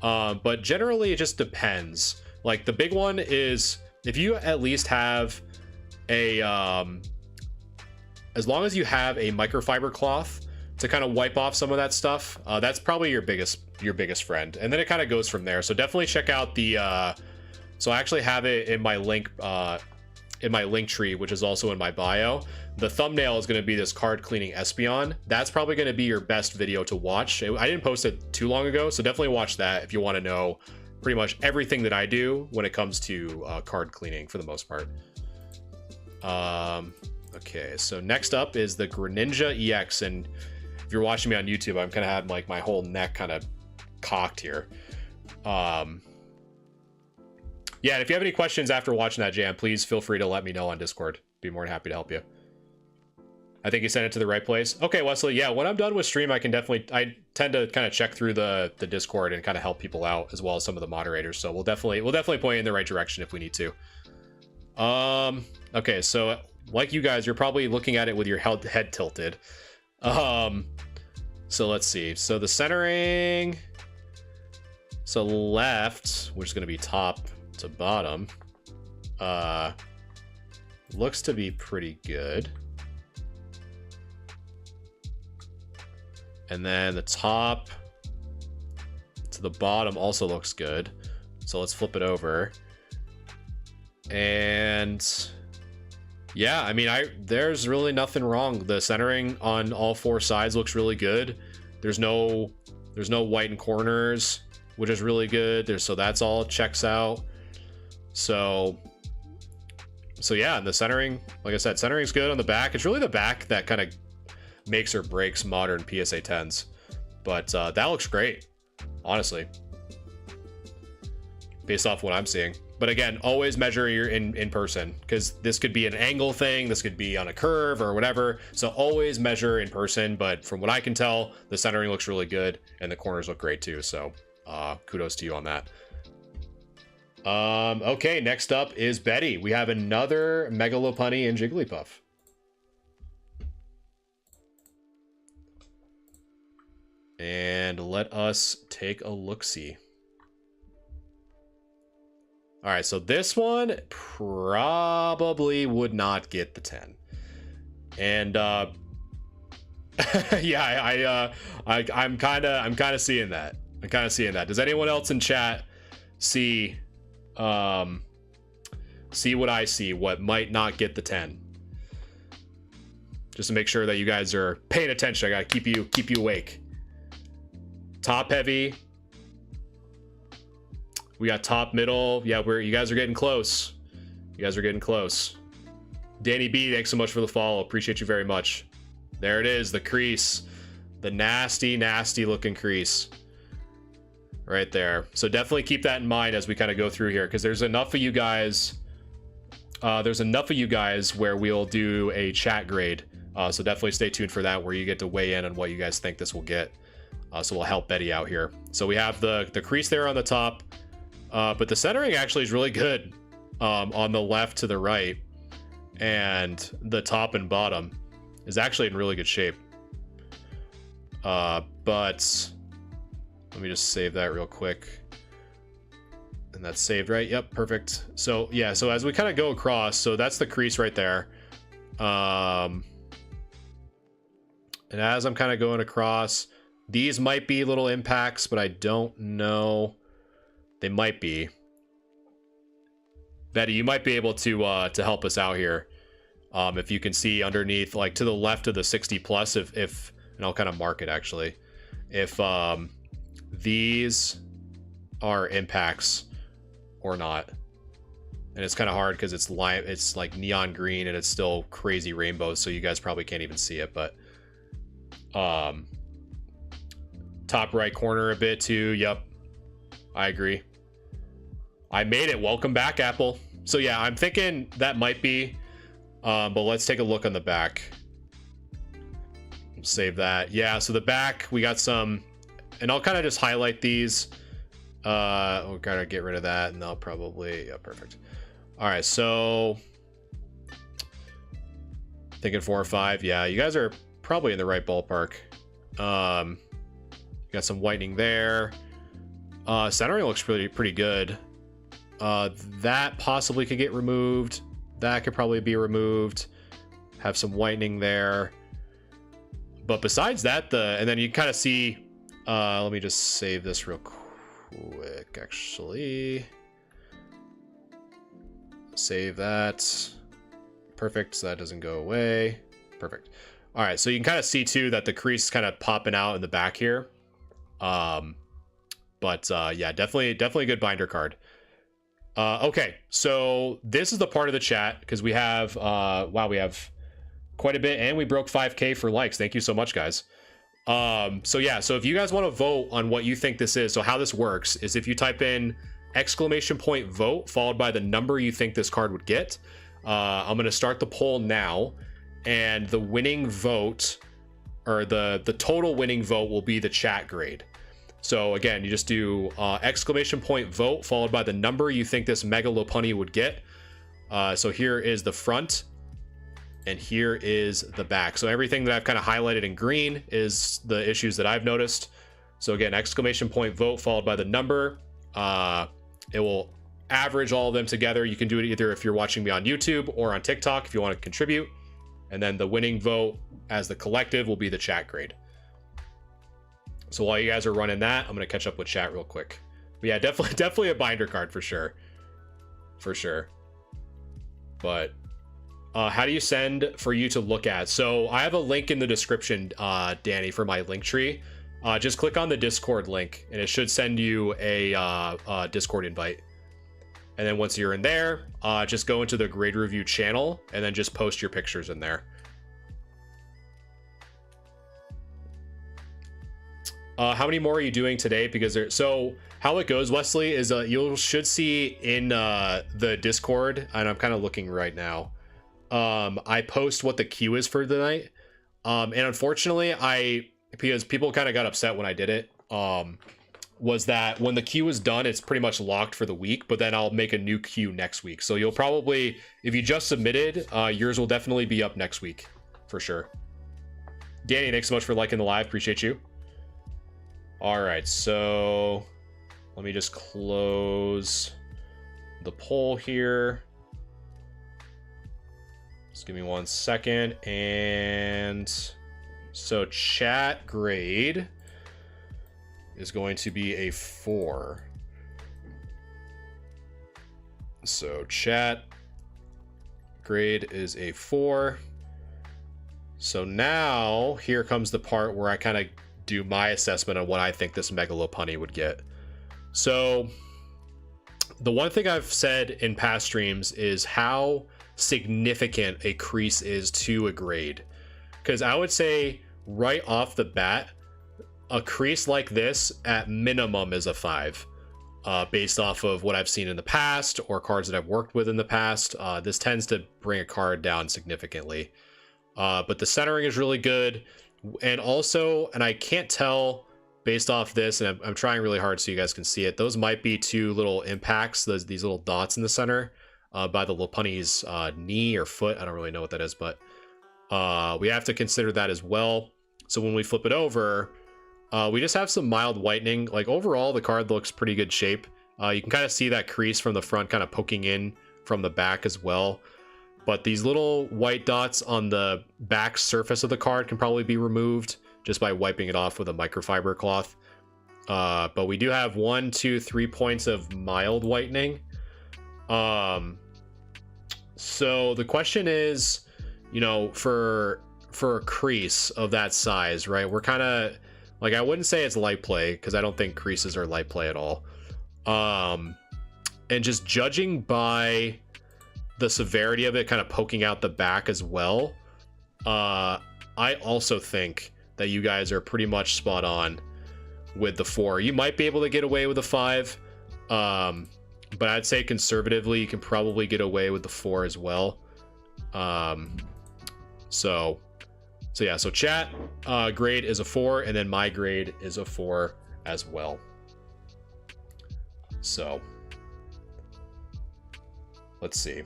But generally it just depends. Like the big one is if you at least have a, as long as you have a microfiber cloth to kind of wipe off some of that stuff, that's probably your biggest friend. And then it kind of goes from there. So definitely check out the, so I actually have it in my link tree, which is also in my bio. The thumbnail is going to be this card cleaning Espeon. That's probably going to be your best video to watch. I didn't post it too long ago, so definitely watch that if you want to know pretty much everything that I do when it comes to card cleaning for the most part. Okay, so next up is the Greninja EX, and if you're watching me on YouTube, I'm kind of had like my whole neck kind of cocked here. Yeah, and if you have any questions after watching that, Jam, please feel free to let me know on Discord. Be more than happy to help you. I think you sent it to the right place. Okay, Wesley, yeah, when I'm done with stream, I tend to kind of check through the Discord and kind of help people out, as well as some of the moderators. So we'll definitely point you in the right direction if we need to. Okay, so like you guys, you're probably looking at it with your head tilted. So let's see. So the centering, so left, which is going to be top to bottom, looks to be pretty good. And then the top to the bottom also looks good. So let's flip it over. And yeah, I mean, there's really nothing wrong. The centering on all 4 sides looks really good. There's no whitened corners, which is really good. So that's all checks out. So yeah, and the centering, like I said, centering's good on the back. It's really the back that kind of makes or breaks modern PSA 10s. But that looks great, honestly, based off what I'm seeing. But again, always measure your in person, because this could be an angle thing, this could be on a curve or whatever. So always measure in person. But from what I can tell, the centering looks really good and the corners look great too. So kudos to you on that. Okay, next up is Betty. We have another Megalopunny and Jigglypuff. And let us take a look-see. All right, so this one probably would not get the 10. And yeah, I'm kind of seeing that. I'm kind of seeing that. Does anyone else in chat see what I see, what might not get the 10? Just to make sure that you guys are paying attention. I gotta keep you awake. Top heavy. We got top middle. Yeah, you guys are getting close. You guys are getting close. Danny B, thanks so much for the follow. Appreciate you very much. There it is, the crease. The nasty, nasty looking crease. Right there. So definitely keep that in mind as we kind of go through here, because there's enough of you guys. Where we'll do a chat grade. So definitely stay tuned for that, where you get to weigh in on what you guys think this will get. So we'll help Betty out here. So we have the crease there on the top, but the centering actually is really good on the left to the right, and the top and bottom is actually in really good shape. But let me just save that real quick. And that's saved, right? Yep, perfect. So yeah, so as we kind of go across, so that's the crease right there. And as I'm kind of going across, these might be little impacts, but I don't know. They might be. Betty, you might be able to help us out here. If you can see underneath, like to the left of the 60 plus, if and I'll kind of mark it actually. If these are impacts or not. And it's kind of hard because it's like neon green and it's still crazy rainbows, so you guys probably can't even see it, but top right corner a bit too. Yep, I agree. I made it. Welcome back, Apple. So yeah, I'm thinking that might be, but let's take a look on the back. Save that. Yeah, so the back, we got some, and I'll kind of just highlight these. We'll kind of get rid of that, and I'll probably, yeah, perfect. All right, so thinking 4 or 5. Yeah, you guys are probably in the right ballpark. Got some whitening there. Centering looks pretty good. That possibly could get removed. That could probably be removed. Have some whitening there. But besides that, and then you kind of see, let me just save this real quick, actually. Save that. Perfect, so that doesn't go away. Perfect. All right, so you can kind of see too that the crease is kind of popping out in the back here. Yeah, definitely a good binder card. Okay, so this is the part of the chat, because we have, wow, we have quite a bit, and we broke 5K for likes. Thank you so much, guys. So yeah, so if you guys want to vote on what you think this is, so how this works is if you type in !vote followed by the number you think this card would get. I'm going to start the poll now, and the winning vote, or the total winning vote, will be the chat grade. So again, you just do !vote followed by the number you think this Mega Lopunny would get. So here is the front, and here is the back. So everything that I've kind of highlighted in green is the issues that I've noticed. So again, !vote followed by the number. It will average all of them together. You can do it either if you're watching me on YouTube or on TikTok if you want to contribute. And then the winning vote as the collective will be the chat grade. So while you guys are running that, I'm going to catch up with chat real quick. But yeah, definitely a binder card for sure. For sure. But how do you send for you to look at? So I have a link in the description, Danny, for my link tree. Just click on the Discord link, and it should send you a Discord invite. And then once you're in there, just go into the grade review channel, and then just post your pictures in there. How many more are you doing today? Because so how it goes, Wesley, is you should see in the Discord, and I'm kind of looking right now. I post what the queue is for the night. And unfortunately, because people kind of got upset when I did it, was that when the queue is done, it's pretty much locked for the week, but then I'll make a new queue next week. So you'll probably, if you just submitted, yours will definitely be up next week for sure. Danny, thanks so much for liking the live. Appreciate you. All right, so let me just close the poll here. Just give me 1 second. And so chat grade is going to be a 4. So chat grade is a 4. So now here comes the part where I kind of do my assessment on what I think this Mega Lopunny would get. So the one thing I've said in past streams is how significant a crease is to a grade. Because I would say right off the bat, a crease like this at minimum is a 5. Based off of what I've seen in the past or cards that I've worked with in the past. This tends to bring a card down significantly. But the centering is really good. And also, and I can't tell based off this, and I'm trying really hard so you guys can see it, those might be 2 little impacts, these little dots in the center by the Lopunny's knee or foot. I don't really know what that is, but we have to consider that as well. So when we flip it over, we just have some mild whitening. Like overall, the card looks pretty good shape. You can kind of see that crease from the front kind of poking in from the back as well. But these little white dots on the back surface of the card can probably be removed just by wiping it off with a microfiber cloth. But we do have 1, 2, 3 points of mild whitening. So the question is, you know, for a crease of that size, right? We're kind of like, I wouldn't say it's light play because I don't think creases are light play at all. And just judging by the severity of it kind of poking out the back as well, I also think that you guys are pretty much spot on with the 4. You might be able to get away with a 5, but I'd say conservatively you can probably get away with the 4 as well. So yeah, so chat grade is a 4, and then my grade is a 4 as well. So let's see.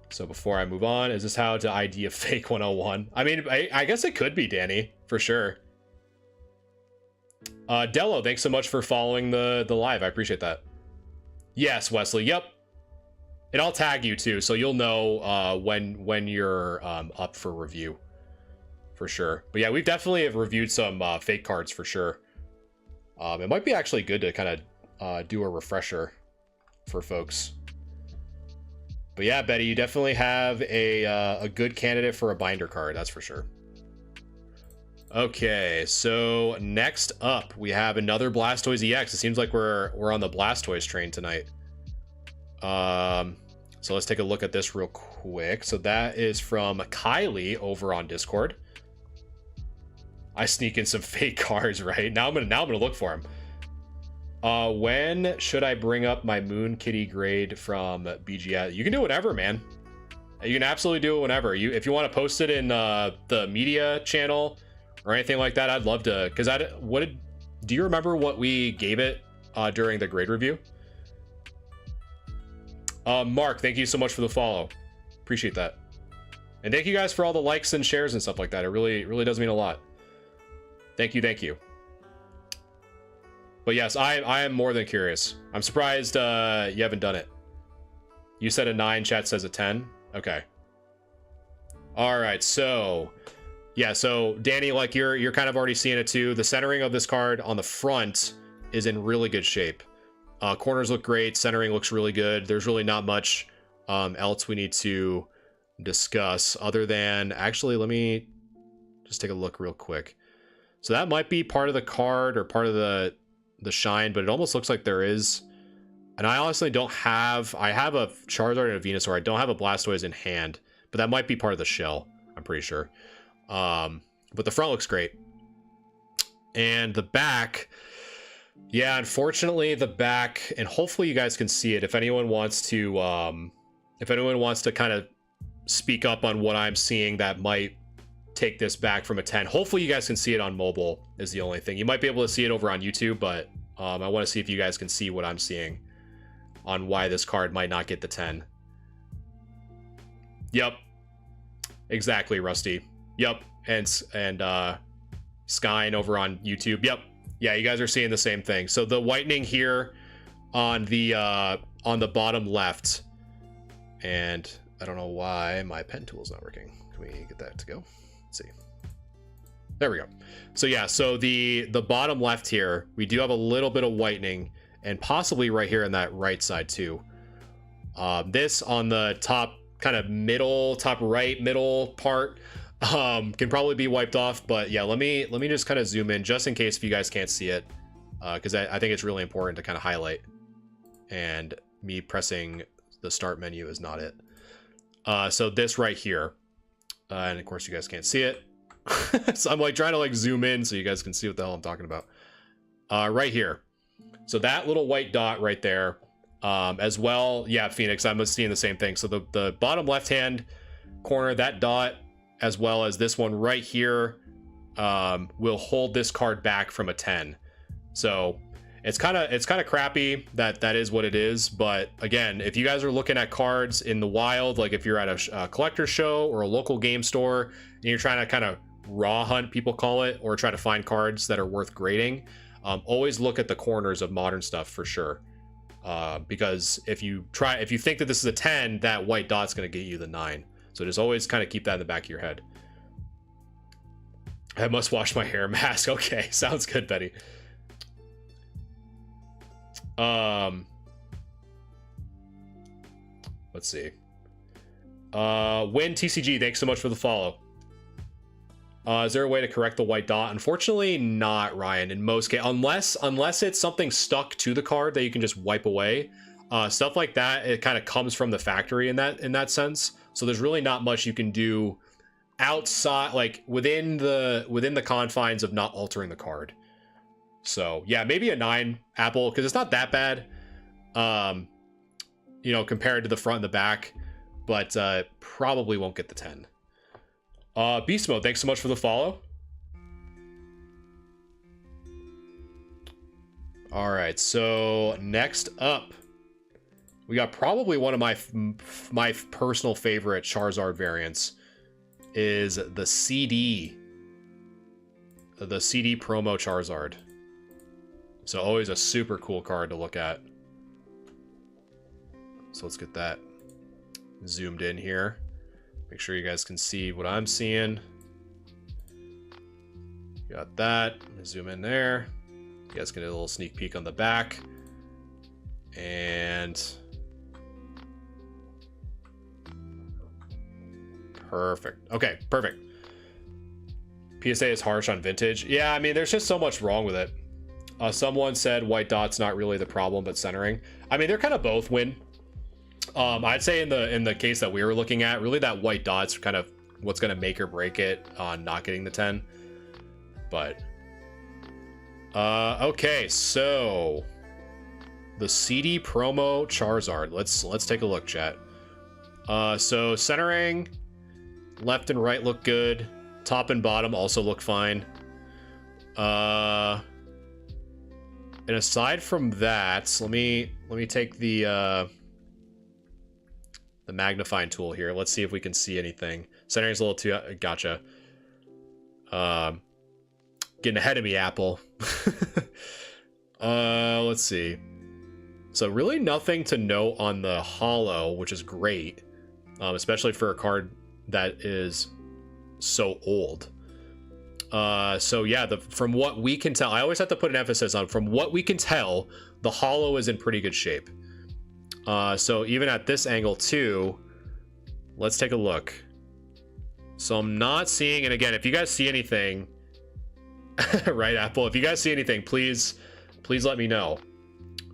So before I move on, is this how to ID a fake 101? I mean, I guess it could be, Danny, for sure. Dello, thanks so much for following the live. I appreciate that. Yes, Wesley. Yep. And I'll tag you too, so you'll know when you're up for review, for sure. But yeah, we've definitely have reviewed some fake cards for sure. It might be actually good to kind of do a refresher for folks. But yeah, Betty, you definitely have a good candidate for a binder card, that's for sure. Okay, so next up we have another Blastoise EX. It seems like we're on the Blastoise train tonight. So let's take a look at this real quick. So that is from Kylie over on Discord. I sneak in some fake cards, right? Now I'm gonna look for them. When should I bring up my Moon Kitty grade from BGS? You can do whatever, man. You can absolutely do it whenever. If you want to post it in the media channel or anything like that, I'd love to. Because do you remember what we gave it during the grade review? Mark, thank you so much for the follow. Appreciate that. And thank you guys for all the likes and shares and stuff like that. It really does mean a lot. Thank you, thank you. But yes, I am more than curious. I'm surprised you haven't done it. You said a 9, chat says a 10. Okay. All right, so yeah, so Danny, like you're kind of already seeing it too. The centering of this card on the front is in really good shape. Corners look great. Centering looks really good. There's really not much else we need to discuss other than, actually, let me just take a look real quick. So that might be part of the card or part of the shine, but it almost looks like there is. And I honestly don't have, I have a Charizard and a Venusaur. I don't have a Blastoise in hand, but that might be part of the shell, I'm pretty sure. But the front looks great. And the back, yeah, unfortunately the back, and hopefully you guys can see it. If anyone wants to kind of speak up on what I'm seeing that might take this back from a 10. Hopefully you guys can see it on mobile is the only thing. You might be able to see it over on YouTube, but I want to see if you guys can see what I'm seeing on why this card might not get the 10. Yep. Exactly, Rusty. Yep. And Skyn over on YouTube. Yep. Yeah, you guys are seeing the same thing. So the whitening here on the bottom left, and I don't know why my pen tool is not working. Can we get that to go? Let's see. There we go. So yeah, so the bottom left here, we do have a little bit of whitening, and possibly right here in that right side too. This on the top kind of middle, top right middle part can probably be wiped off, but yeah, let me just kind of zoom in just in case if you guys can't see it, because I think it's really important to kind of highlight and me pressing the start menu is not it. So this right here, and of course you guys can't see it. So I'm like trying to like zoom in so you guys can see what the hell I'm talking about. Right here. So that little white dot right there, as well. Yeah, Phoenix, I'm seeing the same thing. So the bottom left-hand corner, that dot, as well as this one right here, will hold this card back from a 10. So it's kind of crappy that is what it is. But again, if you guys are looking at cards in the wild, like if you're at a collector show or a local game store and you're trying to kind of raw hunt, people call it, or try to find cards that are worth grading, always look at the corners of modern stuff for sure. Because if you think that this is a 10, that white dot's going to get you the 9. So just always kind of keep that in the back of your head. I must wash my hair mask. Okay, sounds good, Betty. Let's see. Win TCG, thanks so much for the follow. Is there a way to correct the white dot? Unfortunately, not, Ryan. In most cases, unless it's something stuck to the card that you can just wipe away. Stuff like that, it kind of comes from the factory in that sense. So there's really not much you can do outside, like within the confines of not altering the card. So yeah, maybe a 9, Apple, because it's not that bad, you know, compared to the front and the back, but probably won't get the 10. Beast Mode, thanks so much for the follow. All right, so next up, we got probably one of my personal favorite Charizard variants is the CD promo Charizard. So always a super cool card to look at. So let's get that zoomed in here. Make sure you guys can see what I'm seeing. Got that. Zoom in there. You guys get a little sneak peek on the back. And perfect. Okay, perfect. PSA is harsh on vintage. Yeah, I mean, there's just so much wrong with it. Someone said white dot's not really the problem, but centering. I mean, they're kind of both win. I'd say in the case that we were looking at, really that white dot's kind of what's going to make or break it on not getting the 10. But okay, so the CD promo Charizard. Let's take a look, chat. So centering, left and right look good. Top and bottom also look fine. And aside from that, let me take the magnifying tool here. Let's see if we can see anything. Centering's a little too gotcha. Getting ahead of me, Apple. Let's see. So really nothing to note on the holo, which is great, especially for a card that is so old. So yeah, from what we can tell, I always have to put an emphasis on, from what we can tell, the holo is in pretty good shape. So even at this angle too, let's take a look. So I'm not seeing, and again, if you guys see anything, right, Apple, if you guys see anything, please let me know.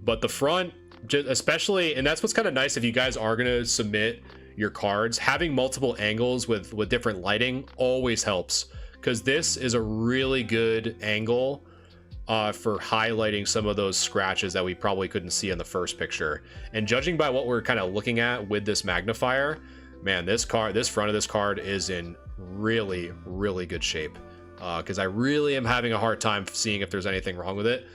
But the front, especially, and that's what's kind of nice if you guys are going to submit your cards, having multiple angles with different lighting always helps, because this is a really good angle for highlighting some of those scratches that we probably couldn't see in the first picture. And judging by what we're kind of looking at with this magnifier, man, this front of this card is in really, really good shape, because I really am having a hard time seeing if there's anything wrong with it.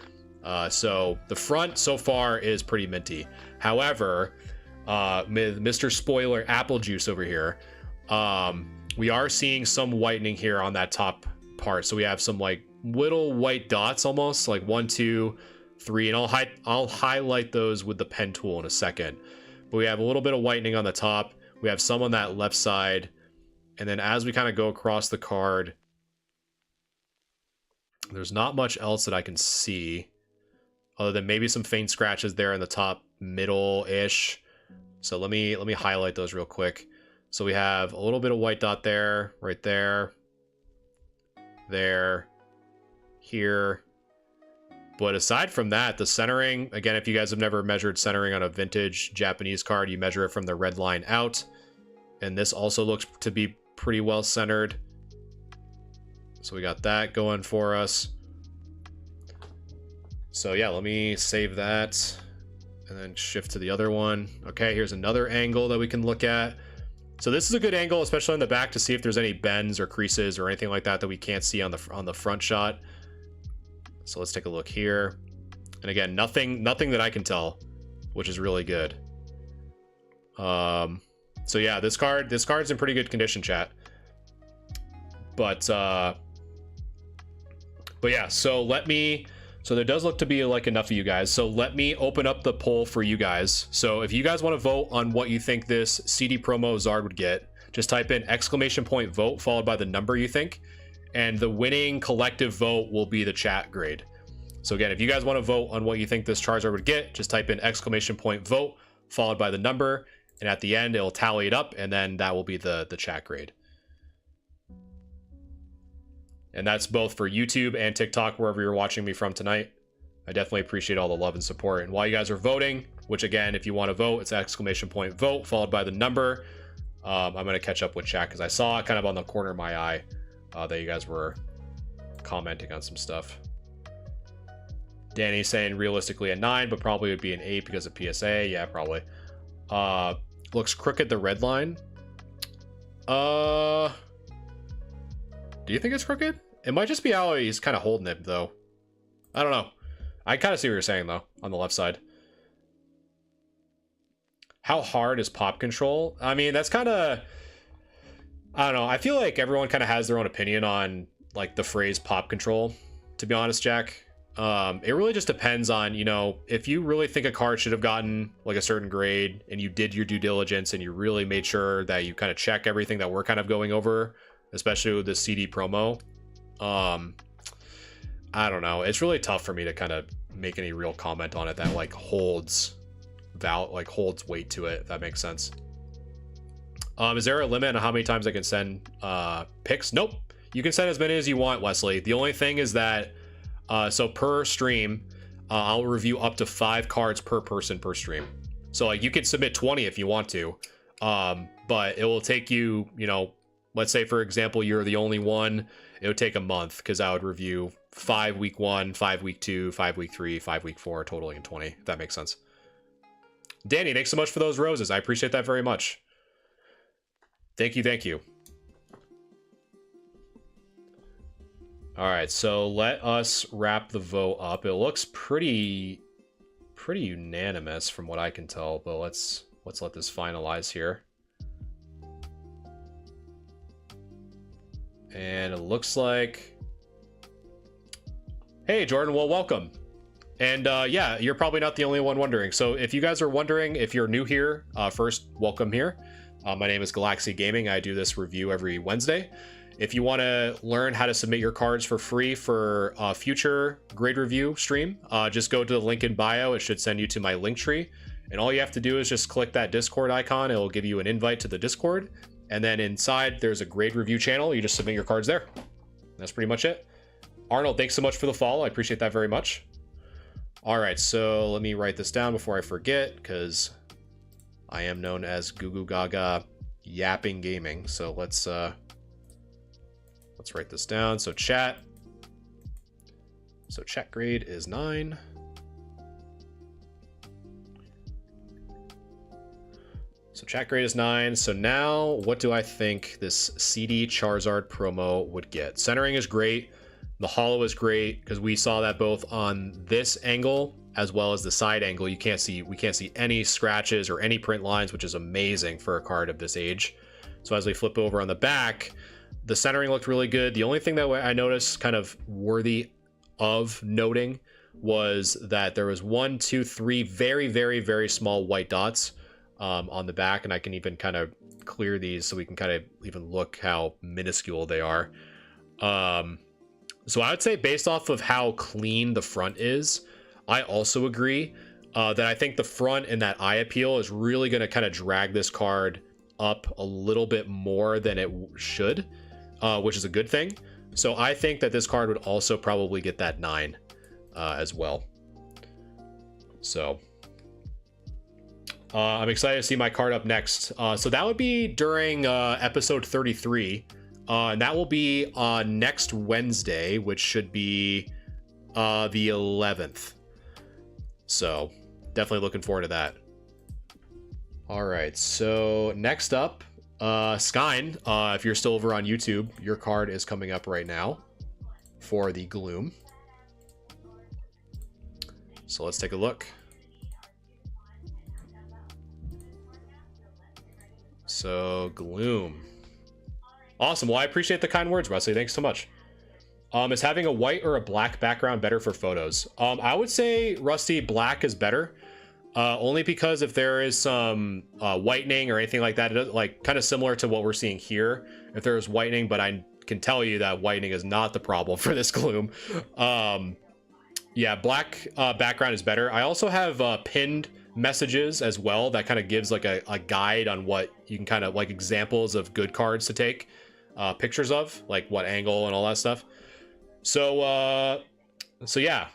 So the front so far is pretty minty. However, Mr. Spoiler Apple Juice over here, we are seeing some whitening here on that top part. So we have some like little white dots, almost like 1, 2, 3, and I'll highlight those with the pen tool in a second. But we have a little bit of whitening on the top. We have some on that left side, and then as we kind of go across the card, there's not much else that I can see other than maybe some faint scratches there in the top middle-ish. So let me highlight those real quick. So we have a little bit of white dot there, right there, here, But aside from that, the centering, again, if you guys have never measured centering on a vintage Japanese card, you measure it from the red line out. And this also looks to be pretty well centered. So we got that going for us. So yeah, let me save that and then shift to the other one. Okay, here's another angle that we can look at. So this is a good angle, especially in the back, to see if there's any bends or creases or anything like that that we can't see on the front shot. So let's take a look here. And again, nothing that I can tell, which is really good. So yeah, this card's in pretty good condition, chat. But yeah, so there does look to be like enough of you guys. So let me open up the poll for you guys. So if you guys want to vote on what you think this CD promo Zard would get, just type in !vote followed by the number you think. And the winning collective vote will be the chat grade. So again, if you guys want to vote on what you think this Charizard would get, just type in !vote followed by the number. And at the end, it'll tally it up, and then that will be the chat grade. And that's both for YouTube and TikTok, wherever you're watching me from tonight. I definitely appreciate all the love and support. And while you guys are voting, which again, if you want to vote, it's !vote followed by the number. I'm going to catch up with chat because I saw it kind of on the corner of my eye that you guys were commenting on some stuff. Danny's saying realistically a 9, but probably would be an 8 because of PSA. Yeah, probably. Looks crooked, the red line. Do you think it's crooked? It might just be how he's kind of holding it, though. I don't know. I kind of see what you're saying, though, on the left side. How hard is pop control? I mean, that's kind of... I don't know. I feel like everyone kind of has their own opinion on, like, the phrase pop control, to be honest, Jack. It really just depends on, you know, if you really think a card should have gotten, like, a certain grade, and you did your due diligence, and you really made sure that you kind of check everything that we're kind of going over, especially with the CD promo. I don't know. It's really tough for me to kind of make any real comment on it that like holds weight to it, if that makes sense. Is there a limit on how many times I can send pics? Nope. You can send as many as you want, Wesley. The only thing is that so per stream, I'll review up to 5 cards per person per stream. So like you can submit 20 if you want to, but it will take you, you know, let's say, for example, you're the only one. It would take a month because I would review 5 week 1, 5 week 2, 5 week 3, 5 week 4, totaling in 20, if that makes sense. Danny, thanks so much for those roses. I appreciate that very much. Thank you, thank you. All right, so let us wrap the vote up. It looks pretty unanimous from what I can tell, but let's let this finalize here. And it looks like... Hey, Jordan, well, welcome. And yeah, you're probably not the only one wondering. So if you guys are wondering, if you're new here, first, welcome here. My name is Galaxy Gaming. I do this review every Wednesday. If you want to learn how to submit your cards for free for a future grade review stream, just go to the link in bio. It should send you to my link tree. And all you have to do is just click that Discord icon. It will give you an invite to the Discord. And then inside, there's a grade review channel. You just submit your cards there. That's pretty much it. Arnold, thanks so much for the follow. I appreciate that very much. All right, so let me write this down before I forget, because I am known as Goo Goo Gaga Yapping Gaming. So let's write this down. So chat grade is 9. So chat grade is 9. So now what do I think this CD Charizard promo would get? Centering is great. The hollow is great because we saw that both on this angle as well as the side angle. We can't see any scratches or any print lines, which is amazing for a card of this age. So as we flip over on the back, the centering looked really good. The only thing that I noticed kind of worthy of noting was that there was 1, 2, 3 very, very, very small white dots on the back, and I can even kind of clear these so we can kind of even look how minuscule they are. So I would say based off of how clean the front is, I also agree that I think the front and that eye appeal is really going to kind of drag this card up a little bit more than it should, which is a good thing. So I think that this card would also probably get that 9. as well. So I'm excited to see my card up next. So that would be during episode 33. And that will be next Wednesday, which should be the 11th. So definitely looking forward to that. All right, so next up, Skyn, if you're still over on YouTube, your card is coming up right now for the Gloom. So let's take a look. So Gloom. Awesome. Well, I appreciate the kind words, Rusty. Thanks so much. Is having a white or a black background better for photos? I would say, Rusty, black is better. Only because if there is some whitening or anything like that, like kind of similar to what we're seeing here, if there's whitening, but I can tell you that whitening is not the problem for this Gloom. Yeah, black background is better. I also have pinned messages as well that kind of gives like a guide on what you can kind of like examples of good cards to take pictures of, like what angle and all that stuff. So yeah.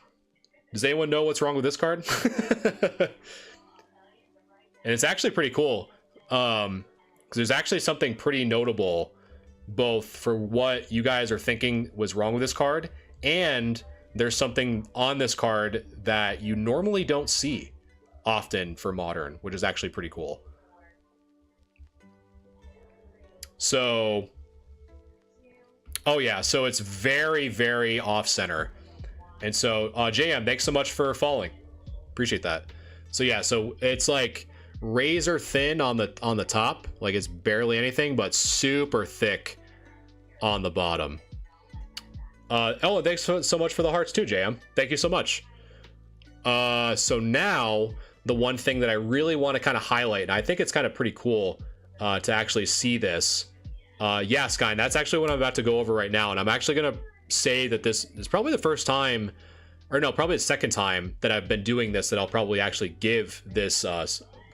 Does anyone know what's wrong with this card? And it's actually pretty cool. Because there's actually something pretty notable, both for what you guys are thinking was wrong with this card, and there's something on this card that you normally don't see often for Modern, which is actually pretty cool. So, oh yeah, so it's very, very off-center. And so, JM, thanks so much for following. Appreciate that. So yeah, so it's like razor thin on the top, like it's barely anything, but super thick on the bottom. Ella, thanks so much for the hearts too, JM. Thank you so much. So now the one thing that I really want to kind of highlight, and I think it's kind of pretty cool to actually see this. Yeah, Sky, that's actually what I'm about to go over right now, and I'm actually gonna say that this is probably the first time, or no, probably the second time that I've been doing this that I'll probably actually give this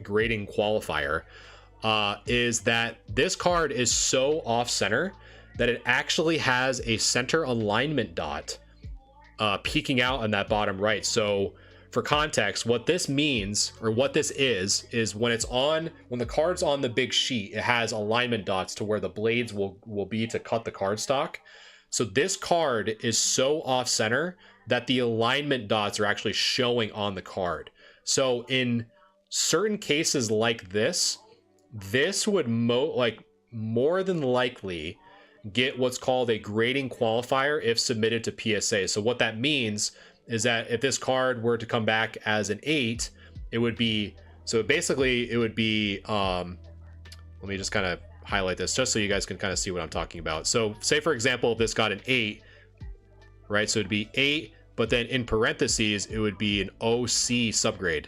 grading qualifier, is that this card is so off center that it actually has a center alignment dot peeking out on that bottom right. So for context, what this means, or what this is when the card's on the big sheet, it has alignment dots to where the blades will be to cut the cardstock. So this card is so off center that the alignment dots are actually showing on the card. So in certain cases like this would more than likely get what's called a grading qualifier if submitted to PSA. So what that means is that if this card were to come back as an 8, it would be, so basically it would be, let me just kind of highlight this just so you guys can kind of see what I'm talking about. So say for example, if this got an 8, right? So it'd be 8, but then in parentheses, it would be an OC subgrade,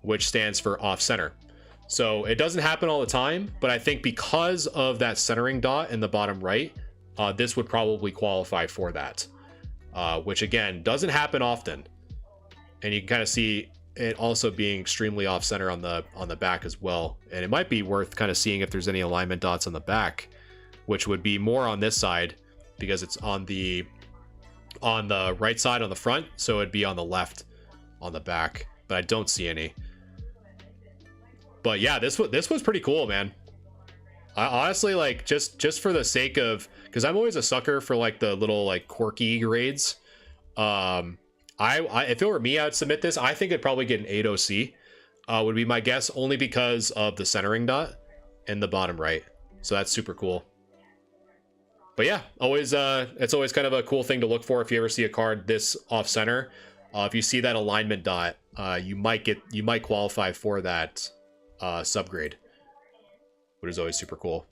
which stands for off center. So it doesn't happen all the time, but I think because of that centering dot in the bottom right, this would probably qualify for that, which again, doesn't happen often. And you can kind of see it also being extremely off center on the back as well. And it might be worth kind of seeing if there's any alignment dots on the back, which would be more on this side because it's on the right side on the front. So it'd be on the left on the back, but I don't see any. But yeah, this was pretty cool, man. I honestly, like, just for the sake of, because I'm always a sucker for like the little like quirky grades. If it were me, I'd submit this. I think it'd probably get an 8 OC, would be my guess, only because of the centering dot in the bottom right. So that's super cool. But yeah, it's always kind of a cool thing to look for if you ever see a card this off center. If you see that alignment dot, you might qualify for that subgrade, which is always super cool.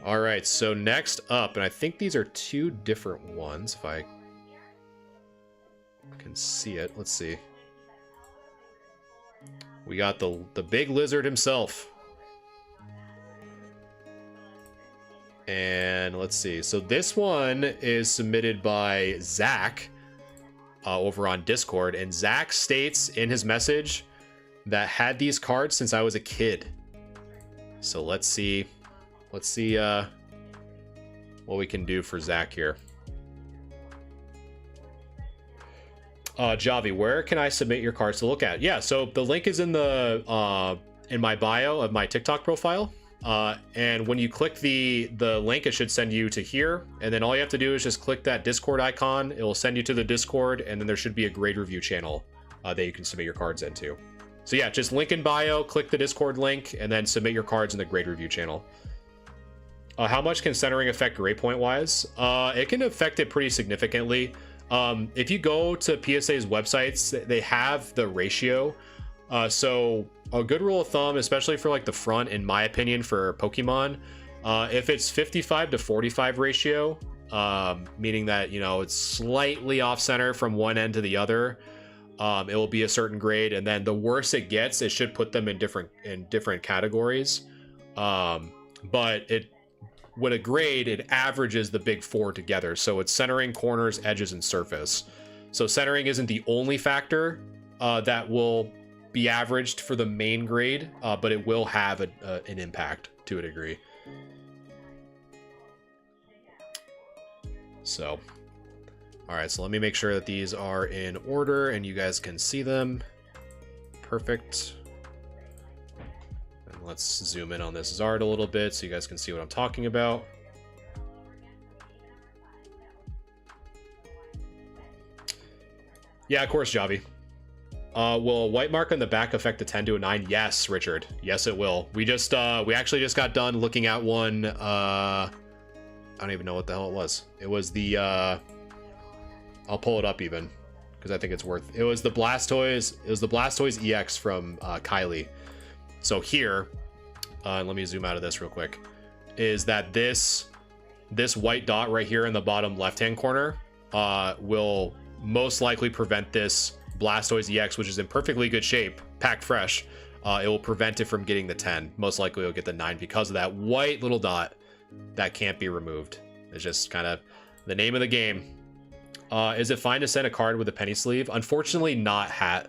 All right, so next up, and I think these are two different ones if I can see it. Let's see. We got the big lizard himself. And let's see. So this one is submitted by Zach over on Discord, and Zach states in his message that had these cards since I was a kid. So let's see what we can do for Zach here. Javi, where can I submit your cards to look at? Yeah, so the link is in the in my bio of my TikTok profile. And when you click the link, it should send you to here. And then all you have to do is just click that Discord icon. It will send you to the Discord, and then there should be a grade review channel that you can submit your cards into. So yeah, just link in bio, click the Discord link, and then submit your cards in the grade review channel. How much can centering affect grade point wise? It can affect it pretty significantly. If you go to PSA's websites, they have the ratio. So a good rule of thumb, especially for like the front, in my opinion, for Pokemon, if it's 55 to 45 ratio, meaning that, you know, it's slightly off center from one end to the other, it will be a certain grade. And then the worse it gets, it should put them in different categories. But with a grade, it averages the big four together. So it's centering, corners, edges, and surface. So centering isn't the only factor that will be averaged for the main grade, but it will have an impact to a degree. So, all right, so let me make sure that these are in order and you guys can see them. Perfect. And let's zoom in on this Zard a little bit so you guys can see what I'm talking about. Yeah, of course, Javi. Will a white mark on the back affect the 10 to a 9? Yes, Richard. Yes, it will. We actually just got done looking at one. I don't even know what the hell it was. It was the, I'll pull it up even, because I think it's worth, it was the Blastoise EX from Kylie. So here, let me zoom out of this real quick, is that this white dot right here in the bottom left-hand corner will most likely prevent this Blastoise EX, which is in perfectly good shape, packed fresh. It will prevent it from getting the 10. Most likely it'll get the 9 because of that white little dot that can't be removed. It's just kind of the name of the game. Is it fine to send a card with a penny sleeve? Unfortunately not, Hat.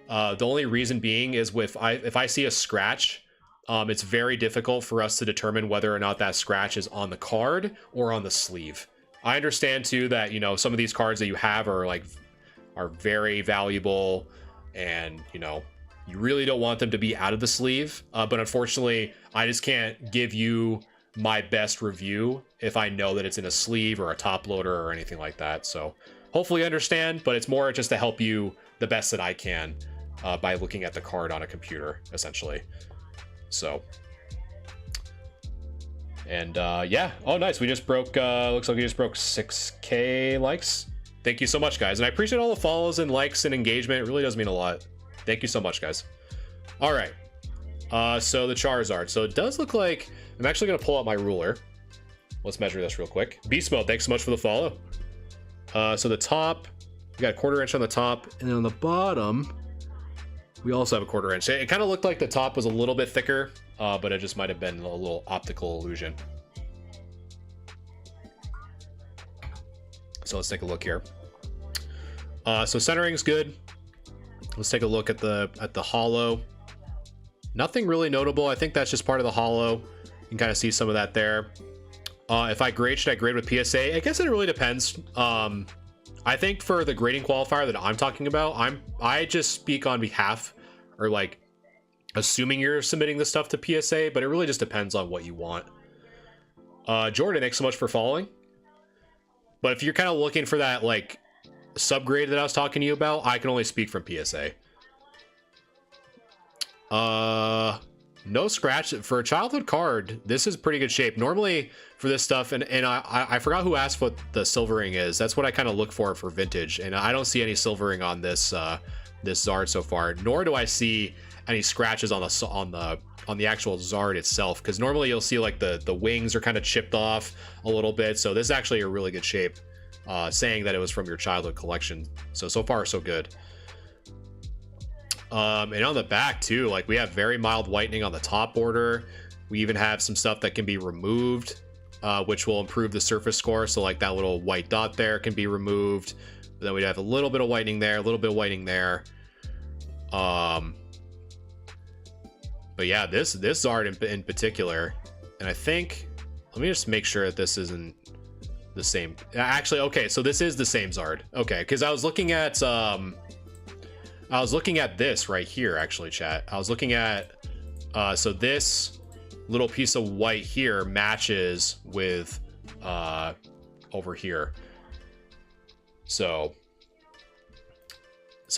The only reason being is if I see a scratch, it's very difficult for us to determine whether or not that scratch is on the card or on the sleeve. I understand too that, you know, some of these cards that you have are very valuable, and, you know, you really don't want them to be out of the sleeve. But unfortunately, I just can't give you my best review if I know that it's in a sleeve or a top loader or anything like that. So hopefully you understand, but it's more just to help you the best that I can by looking at the card on a computer, essentially. So, and yeah. Oh, nice. We just broke, looks like we just broke 6K likes. Thank you so much, guys. And I appreciate all the follows and likes and engagement. It really does mean a lot. Thank you so much, guys. All right. So the Charizard. So it does look like, I'm actually going to pull out my ruler. Let's measure this real quick. Beast Mode, thanks so much for the follow. So the top, we got a 1/4 inch on the top. And then on the bottom, we also have a 1/4 inch. It kind of looked like the top was a little bit thicker, but it just might have been a little optical illusion. So let's take a look here. So centering's good. Let's take a look at the hollow. Nothing really notable. I think that's just part of the hollow. You can kind of see some of that there. If I grade, should I grade with PSA? I guess it really depends. I think for the grading qualifier that I'm talking about, I just speak on behalf, or like assuming you're submitting the stuff to PSA, but it really just depends on what you want. Jordan, thanks so much for following. But if you're kind of looking for that like subgrade that I was talking to you about, I can only speak from PSA. No scratch for a childhood card. This is pretty good shape. Normally for this stuff, and I forgot who asked what the silvering is. That's what I kind of look for vintage, and I don't see any silvering on this this Zard so far. Nor do I see any scratches on the actual Zard itself, because normally you'll see like the wings are kind of chipped off a little bit. So this is actually a really good shape, saying that it was from your childhood collection. So far so good. And on the back too, like we have very mild whitening on the top border. We even have some stuff that can be removed, which will improve the surface score. So like that little white dot there can be removed. But then we'd have a little bit of whitening there, a little bit of whitening there. But yeah, this Zard in particular, and I think, let me just make sure that this isn't the same. Actually, okay, so this is the same Zard. Okay, because I was looking at this right here, actually, chat. I was looking at so this little piece of white here matches with over here. So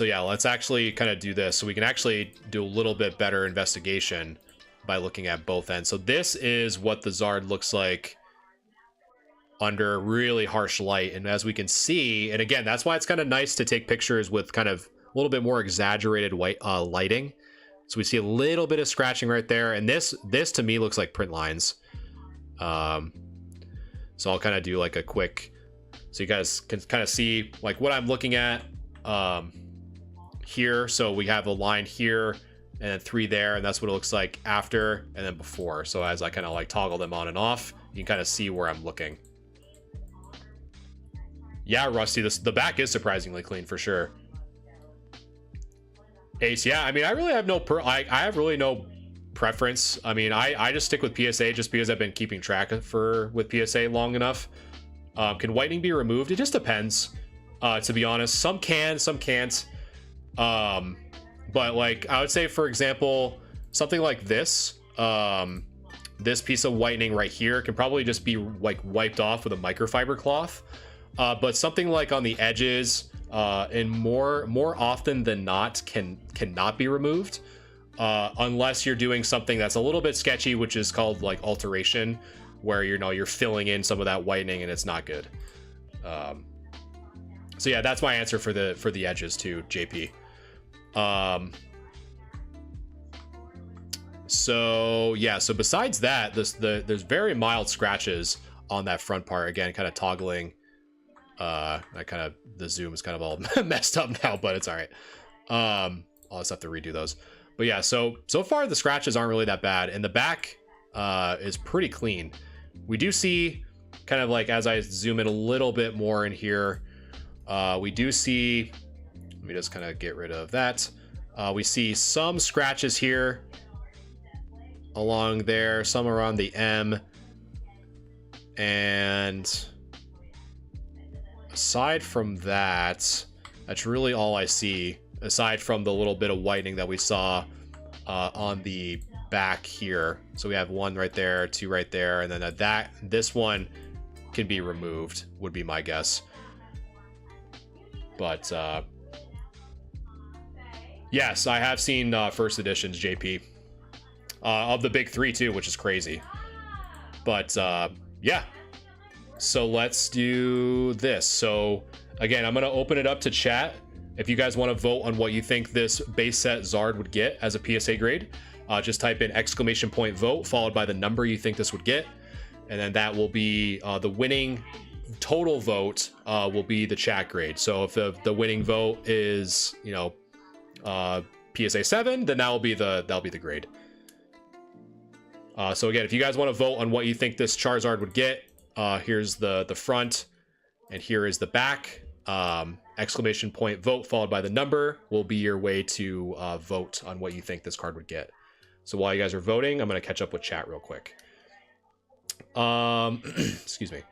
yeah, let's actually kind of do this so we can actually do a little bit better investigation by looking at both ends. So this is what the Zard looks like under really harsh light. And as we can see, and again, that's why it's kind of nice to take pictures with kind of a little bit more exaggerated white lighting. So we see a little bit of scratching right there. And this to me looks like print lines. So I'll kind of do like a quick, so you guys can kind of see like what I'm looking at here. So we have a line here and then 3 there, and that's what it looks like after and then before. So as I kind of like toggle them on and off, you can kind of see where I'm looking. Yeah, Rusty, the back is surprisingly clean for sure. Ace, yeah, I mean, I really have I have really no preference. I mean, I just stick with PSA just because I've been keeping track with PSA long enough. Can whitening be removed? It just depends, to be honest. Some can, some can't. But like, I would say, for example, something like this, this piece of whitening right here can probably just be like wiped off with a microfiber cloth. But something like on the edges, and more often than not cannot be removed, unless you're doing something that's a little bit sketchy, which is called like alteration, where you're filling in some of that whitening and it's not good. So yeah, that's my answer for the edges too, JP. So yeah, so besides that, there's very mild scratches on that front part. Again, kind of toggling. The zoom is kind of all messed up now, but it's all right. I'll just have to redo those. But yeah, so far the scratches aren't really that bad, and the back is pretty clean. We do see kind of like, as I zoom in a little bit more in here, we do see, let me just kind of get rid of that. We see some scratches here along there, some around the M, and aside from that, that's really all I see, aside from the little bit of whitening that we saw on the back here. So we have 1 right there, 2 right there, and then this one can be removed, would be my guess. But yes, I have seen first editions, JP, of the big 3 too, which is crazy. But yeah. So let's do this. So again, I'm going to open it up to chat. If you guys want to vote on what you think this base set Zard would get as a PSA grade, just type in !vote followed by the number you think this would get. And then that will be the winning total vote will be the chat grade. So if the winning vote is, PSA 7, then that'll be the grade. So again, if you guys want to vote on what you think this Charizard would get, here's the front, and here is the back. !vote followed by the number will be your way to vote on what you think this card would get. So while you guys are voting, I'm going to catch up with chat real quick. Excuse me.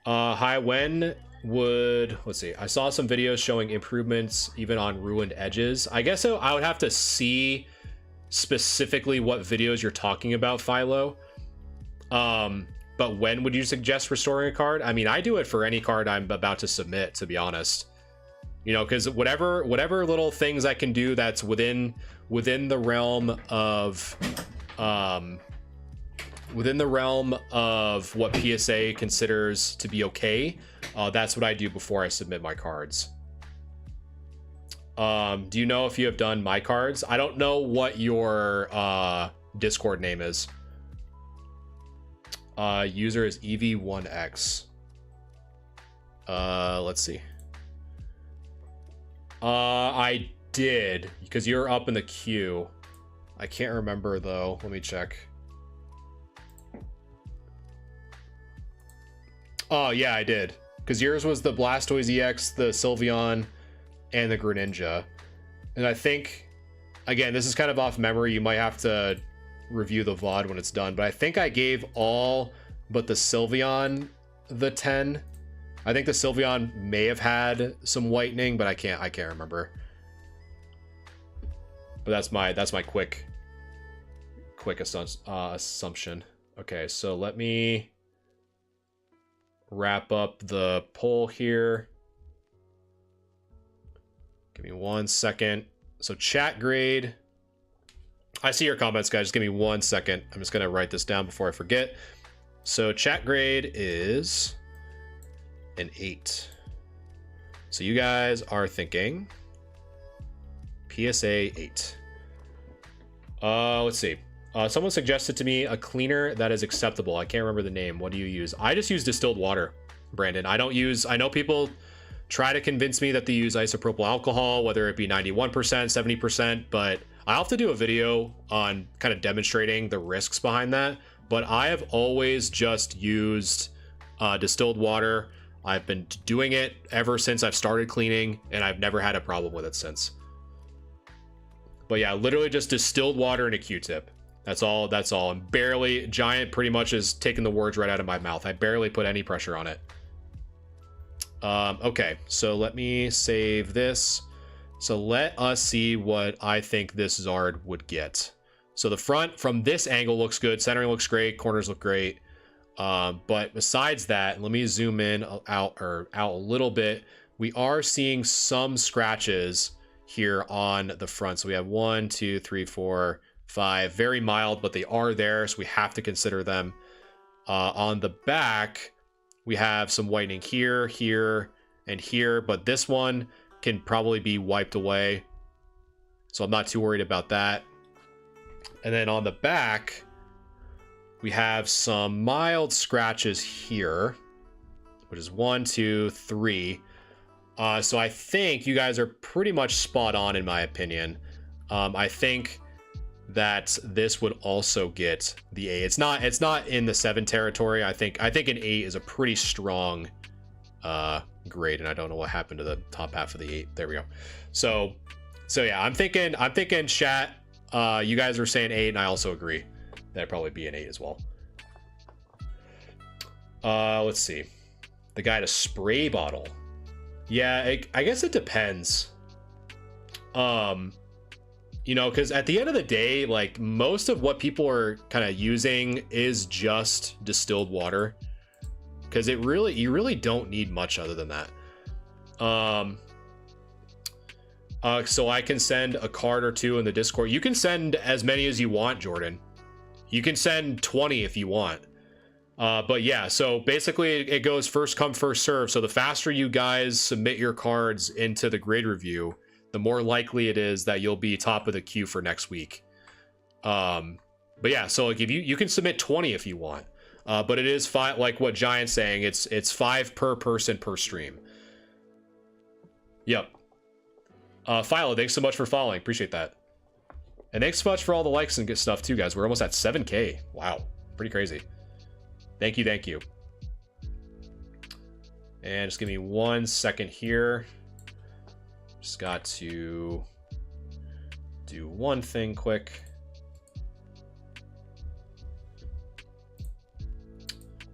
Hi, let's see. I saw some videos showing improvements even on ruined edges. I guess I would have to see specifically what videos you're talking about, Philo. But when would you suggest restoring a card? I mean, I do it for any card I'm about to submit, to be honest. Because whatever little things I can do that's within the realm of what PSA considers to be okay, that's what I do before I submit my cards. Do you know if you have done my cards? I don't know what your Discord name is. User is EV1X. Let's see. I did, because you're up in the queue. I can't remember though. Let me check. Oh yeah, I did. Because yours was the Blastoise EX, the Sylveon, and the Greninja. And I think, again, this is kind of off memory. You might have to review the VOD when it's done. But I think I gave all but the Sylveon the 10. I think the Sylveon may have had some whitening, but I can't remember. But that's my quick assumption. Okay, so let me wrap up the poll here. Give me 1 second. So chat grade. I see your comments, guys. Just give me 1 second. I'm just gonna write this down before I forget. So chat grade is an 8. So you guys are thinking PSA 8. Let's see. Someone suggested to me a cleaner that is acceptable. I can't remember the name. What do you use? I just use distilled water, Brandon. I know people try to convince me that they use isopropyl alcohol, whether it be 91%, 70%, but I'll have to do a video on kind of demonstrating the risks behind that. But I have always just used distilled water. I've been doing it ever since I've started cleaning, and I've never had a problem with it since. But yeah, literally just distilled water and a Q-tip. That's all. And barely, Giant pretty much is taking the words right out of my mouth. I barely put any pressure on it. Okay, so let me save this. So let us see what I think this Zard would get. So the front from this angle looks good. Centering looks great. Corners look great. But besides that, let me zoom in out a little bit. We are seeing some scratches here on the front. So we have 1, 2, 3, 4, 5. Very mild, but they are there, so we have to consider them. On the back, we have some whitening here, here, and here, but this one can probably be wiped away, so I'm not too worried about that. And then on the back, we have some mild scratches here, which is 1, 2, 3. So I think you guys are pretty much spot on in my opinion. I think that this would also get the 8. It's not in the 7 territory. I think an 8 is a pretty strong grade, and I don't know what happened to the top half of the 8. There we go. So yeah, I'm thinking chat. You guys are saying 8, and I also agree that'd probably be an 8 as well. Let's see. The guy to spray bottle. Yeah, I guess it depends. You know, because at the end of the day, like, most of what people are kind of using is just distilled water, because you really don't need much other than that. So I can send a card or 2 in the Discord. You can send as many as you want, Jordan. You can send 20 if you want. But yeah, so basically it goes first come, first serve. So the faster you guys submit your cards into the grade review, the more likely it is that you'll be top of the queue for next week. But yeah, so like if you can submit 20 if you want, but it is 5, like what Giant's saying, it's 5 per person per stream. Yep. Philo, thanks so much for following. Appreciate that. And thanks so much for all the likes and good stuff too, guys. We're almost at 7K. Wow. Pretty crazy. Thank you. Thank you. And just give me 1 second here. Just got to do one thing quick.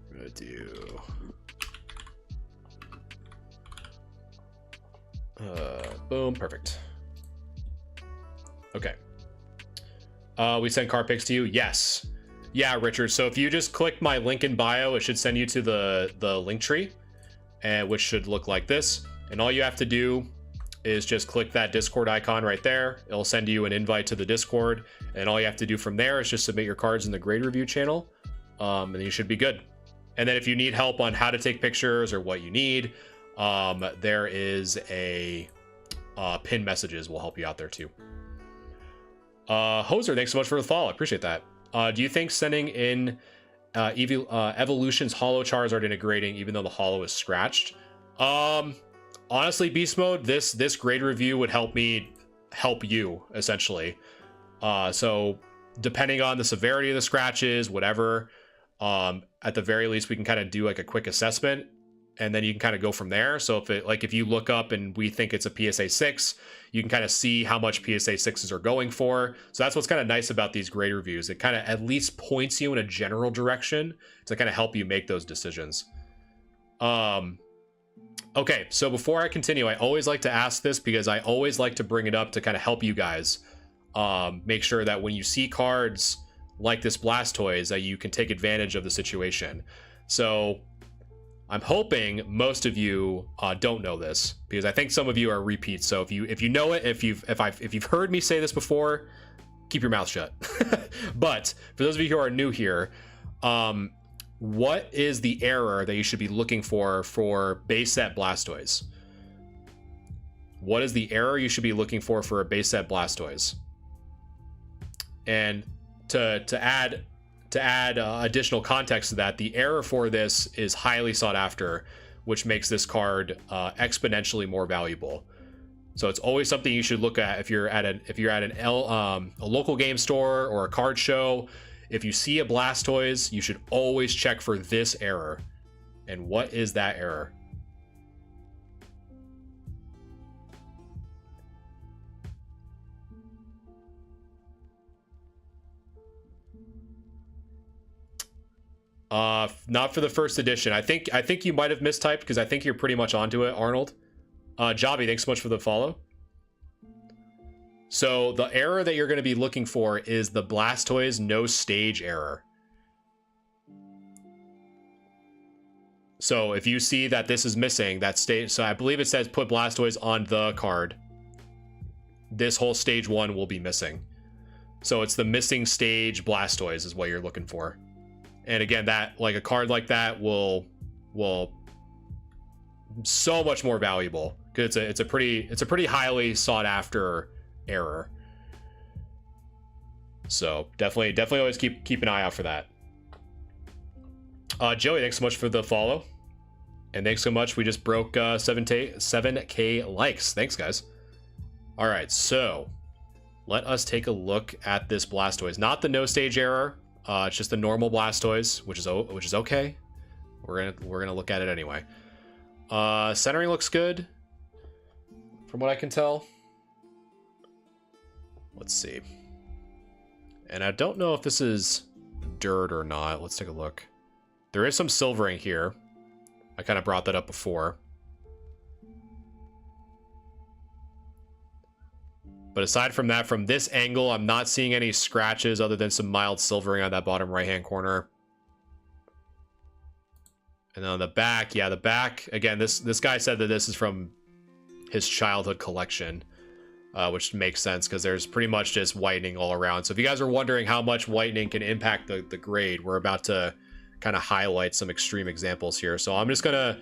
I'm gonna do boom, perfect. Okay. We send card pics to you. Yes. Yeah, Richard. So if you just click my link in bio, it should send you to the link tree, and which should look like this. And all you have to do is just click that Discord icon right there. It'll send you an invite to the Discord, and all you have to do from there is just submit your cards in the grade review channel, and then you should be good. And then if you need help on how to take pictures or what you need, there is a pin messages will help you out there too. Hoser, thanks so much for the follow. I appreciate that. Do you think sending in Evolution's Holo Charizard into grading, even though the Holo is scratched? Honestly, Beast Mode, this grade review would help me help you, essentially. So depending on the severity of the scratches, whatever, at the very least, we can kind of do like a quick assessment, and then you can kind of go from there. So if you look up and we think it's a PSA 6, you can kind of see how much PSA 6s are going for. So that's what's kind of nice about these grade reviews. It kind of at least points you in a general direction to kind of help you make those decisions. Okay, so before I continue, I always like to ask this because I always like to bring it up to kind of help you guys make sure that when you see cards like this Blastoise that you can take advantage of the situation. So I'm hoping most of you don't know this, because I think some of you are repeats. So if you know it, if you've heard me say this before, keep your mouth shut. But for those of you who are new here, what is the error that you should be looking for base set Blastoise? What is the error you should be looking for a base set Blastoise? And to add additional context to that, the error for this is highly sought after, which makes this card exponentially more valuable. So it's always something you should look at if you're at a local game store or a card show. If you see a Blastoise, you should always check for this error. And what is that error? Not for the first edition. I think you might have mistyped, because I think you're pretty much onto it, Arnold. Jobby, thanks so much for the follow. So the error that you're going to be looking for is the Blastoise no stage error. So if you see that this is missing, that stage, so I believe it says put Blastoise on the card, this whole stage 1 will be missing. So it's the missing stage Blastoise is what you're looking for. And again, that, like, a card like that will so much more valuable, because it's a pretty highly sought after error. So definitely always keep an eye out for that. Joey, thanks so much for the follow, and thanks so much. We just broke 7K likes. Thanks, guys. All right, so let us take a look at this Blastoise. Not the no stage error. It's just the normal Blastoise, which is okay. We're gonna look at it anyway. Centering looks good, from what I can tell. Let's see. And I don't know if this is dirt or not. Let's take a look. There is some silvering here. I kind of brought that up before. But aside from that, from this angle, I'm not seeing any scratches other than some mild silvering on that bottom right-hand corner. And then on the back, yeah, the back, again, this guy said that this is from his childhood collection, which makes sense because there's pretty much just whitening all around. So if you guys are wondering how much whitening can impact the grade, we're about to kind of highlight some extreme examples here. So I'm just going to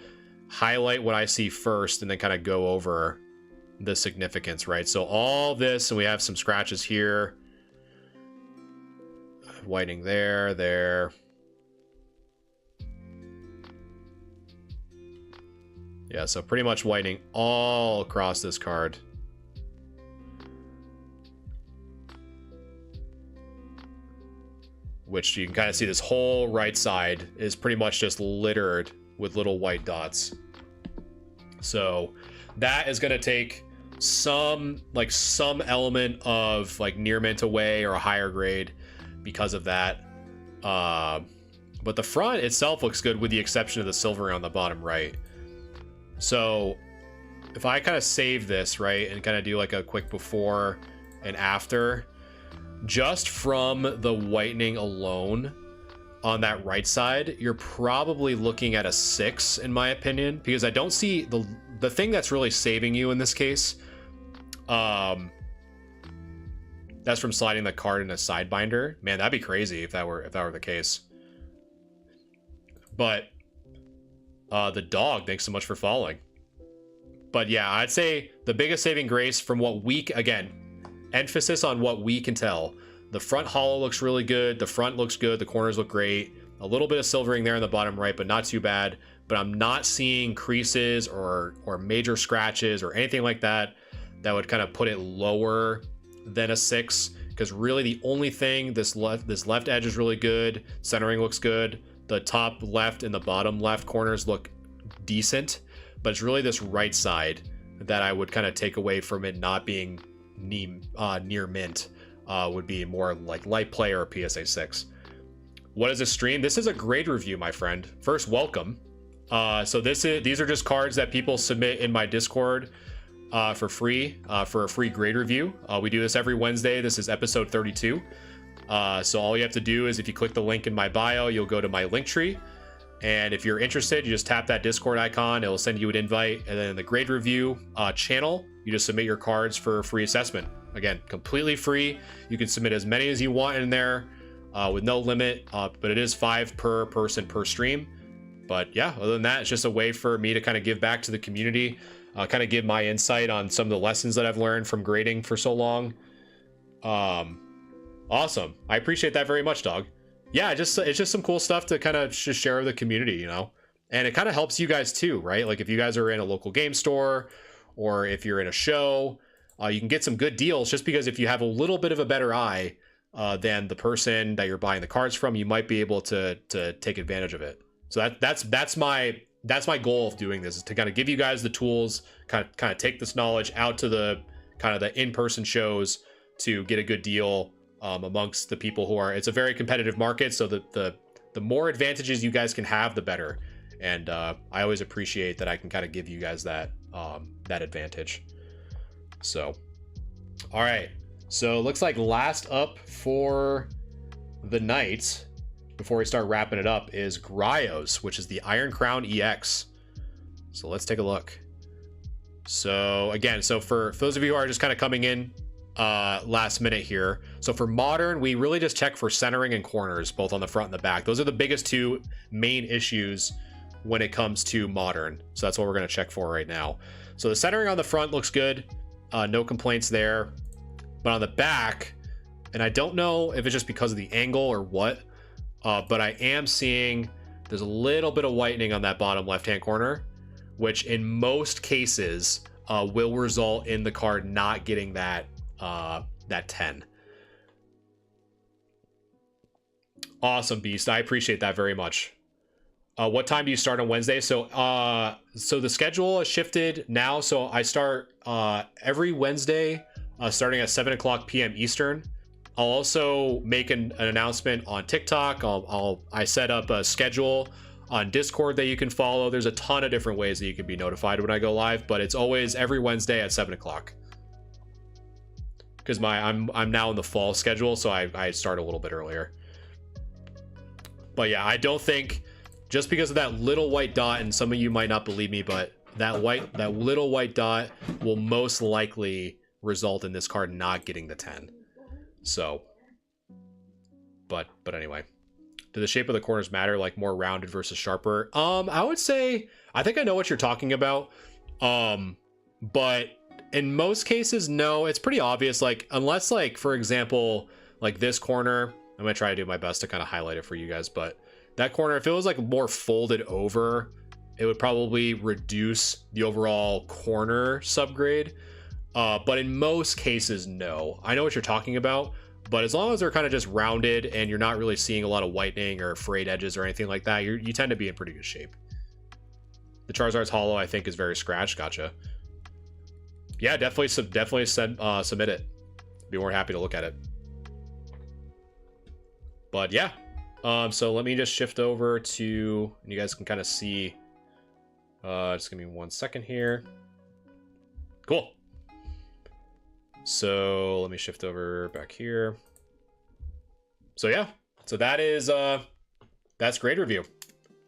highlight what I see first and then kind of go over the significance, right? So all this, and we have some scratches here, whitening there. Yeah, so pretty much whitening all across this card. Which you can kind of see this whole right side is pretty much just littered with little white dots. So that is going to take some element of like near mint away or a higher grade because of that. But the front itself looks good with the exception of the silvering on the bottom right. So if I kind of save this, right, and kind of do like a quick before and after, just from the whitening alone on that right side, you're probably looking at a 6 in my opinion, because I don't see the thing that's really saving you in this case. That's from sliding the card in a side binder. Man, that'd be crazy if that were the case. But the dog, thanks so much for following. But yeah, I'd say the biggest saving grace from what we, again, emphasis on what we can tell. The front hollow looks really good. The front looks good. The corners look great. A little bit of silvering there in the bottom right, but not too bad. But I'm not seeing creases or major scratches or anything like that that would kind of put it lower than a 6. Because really the only thing, this left edge is really good. Centering looks good. The top left and the bottom left corners look decent. But it's really this right side that I would kind of take away from it not being near mint. Would be more like light play or PSA 6. What is this stream? This is a grade review, my friend. First, welcome. So these are just cards that people submit in my Discord for free for a free grade review. We do this every Wednesday. This is episode 32. So all you have to do is if you click the link in my bio, you'll go to my link tree. And if you're interested, you just tap that Discord icon. It'll send you an invite. And then in the grade review channel, you just submit your cards for free assessment. Again, completely free. You can submit as many as you want in there with no limit. But it is 5 per person per stream. But yeah, other than that, it's just a way for me to kind of give back to the community, kind of give my insight on some of the lessons that I've learned from grading for so long. Awesome. I appreciate that very much, dog. Yeah, it's just some cool stuff to kind of just share with the community, you know? And it kind of helps you guys too, right? Like if you guys are in a local game store or if you're in a show, you can get some good deals just because if you have a little bit of a better eye than the person that you're buying the cards from, you might be able to take advantage of it. So that's my goal of doing this, is to kind of give you guys the tools, kind of take this knowledge out to the kind of the in-person shows to get a good deal amongst the people who are. It's a very competitive market, so the more advantages you guys can have, the better. And I always appreciate that I can kind of give you guys that that advantage. So, all right. So looks like last up for the night, before we start wrapping it up, is Gryos, which is the Iron Crown EX. So let's take a look. So again, so for those of you who are just kind of coming in last minute here, so for modern, we really just check for centering and corners, both on the front and the back. Those are the biggest two main issues when it comes to modern. So that's what we're going to check for right now. So the centering on the front looks good. No complaints there. But on the back, and I don't know if it's just because of the angle or what, but I am seeing there's a little bit of whitening on that bottom left-hand corner, which in most cases will result in the card not getting that 10. Awesome, Beast. I appreciate that very much. What time do you start on Wednesday? So the schedule has shifted now. So I start every Wednesday starting at 7 o'clock p.m. Eastern. I'll also make an announcement on TikTok. I set up a schedule on Discord that you can follow. There's a ton of different ways that you can be notified when I go live, but it's always every Wednesday at 7 o'clock. Because I'm now in the fall schedule, so I start a little bit earlier. But yeah, I don't think, just because of that little white dot, and some of you might not believe me, but that little white dot will most likely result in this card not getting the 10. So, but anyway, do the shape of the corners matter, like more rounded versus sharper? I would say, I think I know what you're talking about. But in most cases, no, it's pretty obvious. Like, unless, like, for example, like this corner, I'm gonna try to do my best to kind of highlight it for you guys, but that corner, if it was like more folded over, it would probably reduce the overall corner subgrade. But in most cases, no. I know what you're talking about, but as long as they're kind of just rounded and you're not really seeing a lot of whitening or frayed edges or anything like that, you tend to be in pretty good shape. The Charizard's Hollow, I think, is very scratched. Gotcha. Yeah, definitely submit it. Be more happy to look at it. But yeah, so let me just shift over to, and you guys can kind of see. Just give me 1 second here. Cool. So let me shift over back here. So yeah, so that is that's grade review.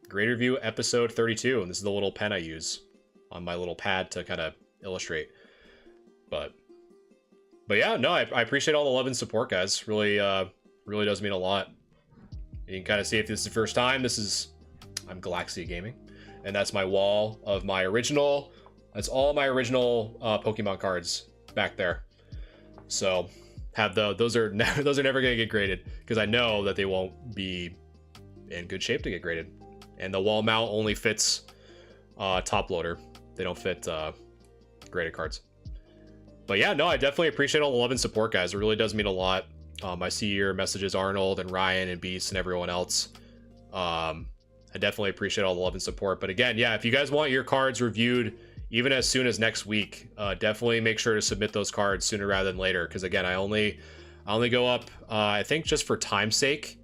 Grade review episode 32, and this is the little pen I use on my little pad to kind of illustrate. But yeah, no, I appreciate all the love and support, guys. Really does mean a lot. You can kind of see, if this is the first time, I'm Galaxia Gaming, and that's my wall of my original. That's all my original Pokemon cards back there. So those are never gonna get graded, because I know that they won't be in good shape to get graded. And the wall mount only fits top loader. They don't fit graded cards. But yeah, no, I definitely appreciate all the love and support, guys. It really does mean a lot. I see your messages, Arnold and Ryan and Beast and everyone else. I definitely appreciate all the love and support. But again, yeah, if you guys want your cards reviewed even as soon as next week, definitely make sure to submit those cards sooner rather than later. Because again, I only go up, I think just for time's sake,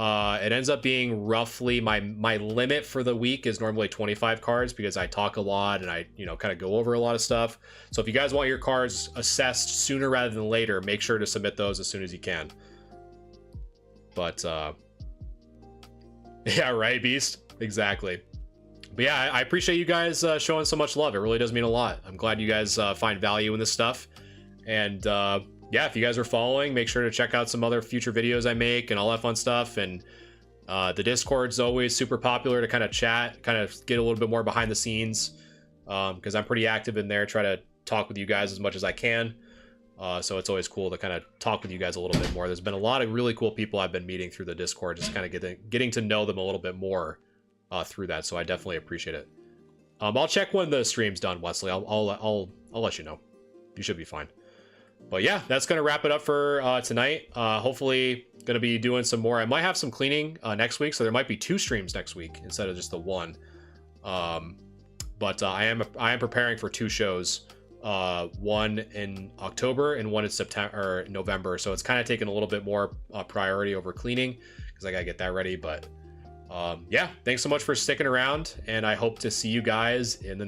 It ends up being roughly my limit for the week is normally 25 cards because I talk a lot and I, you know, kind of go over a lot of stuff. So if you guys want your cards assessed sooner rather than later, make sure to submit those as soon as you can. But yeah, right, Beast? Exactly. But yeah, I appreciate you guys showing so much love. It really does mean a lot. I'm glad you guys find value in this stuff. And yeah, if you guys are following, make sure to check out some other future videos I make and all that fun stuff. And the Discord's always super popular to kind of chat, kind of get a little bit more behind the scenes, because I'm pretty active in there, try to talk with you guys as much as I can. So it's always cool to kind of talk with you guys a little bit more. There's been a lot of really cool people I've been meeting through the Discord, just kind of getting to know them a little bit more through that. So I definitely appreciate it. I'll check when the stream's done, Wesley. I'll let you know. You should be fine. But yeah, that's gonna wrap it up for tonight. Hopefully gonna be doing some more. I might have some cleaning next week, so there might be 2 streams next week instead of just the 1. But I am preparing for 2 shows. 1 in October and 1 in September or November. So it's kind of taking a little bit more priority over cleaning because I gotta get that ready. But yeah, thanks so much for sticking around, and I hope to see you guys in the next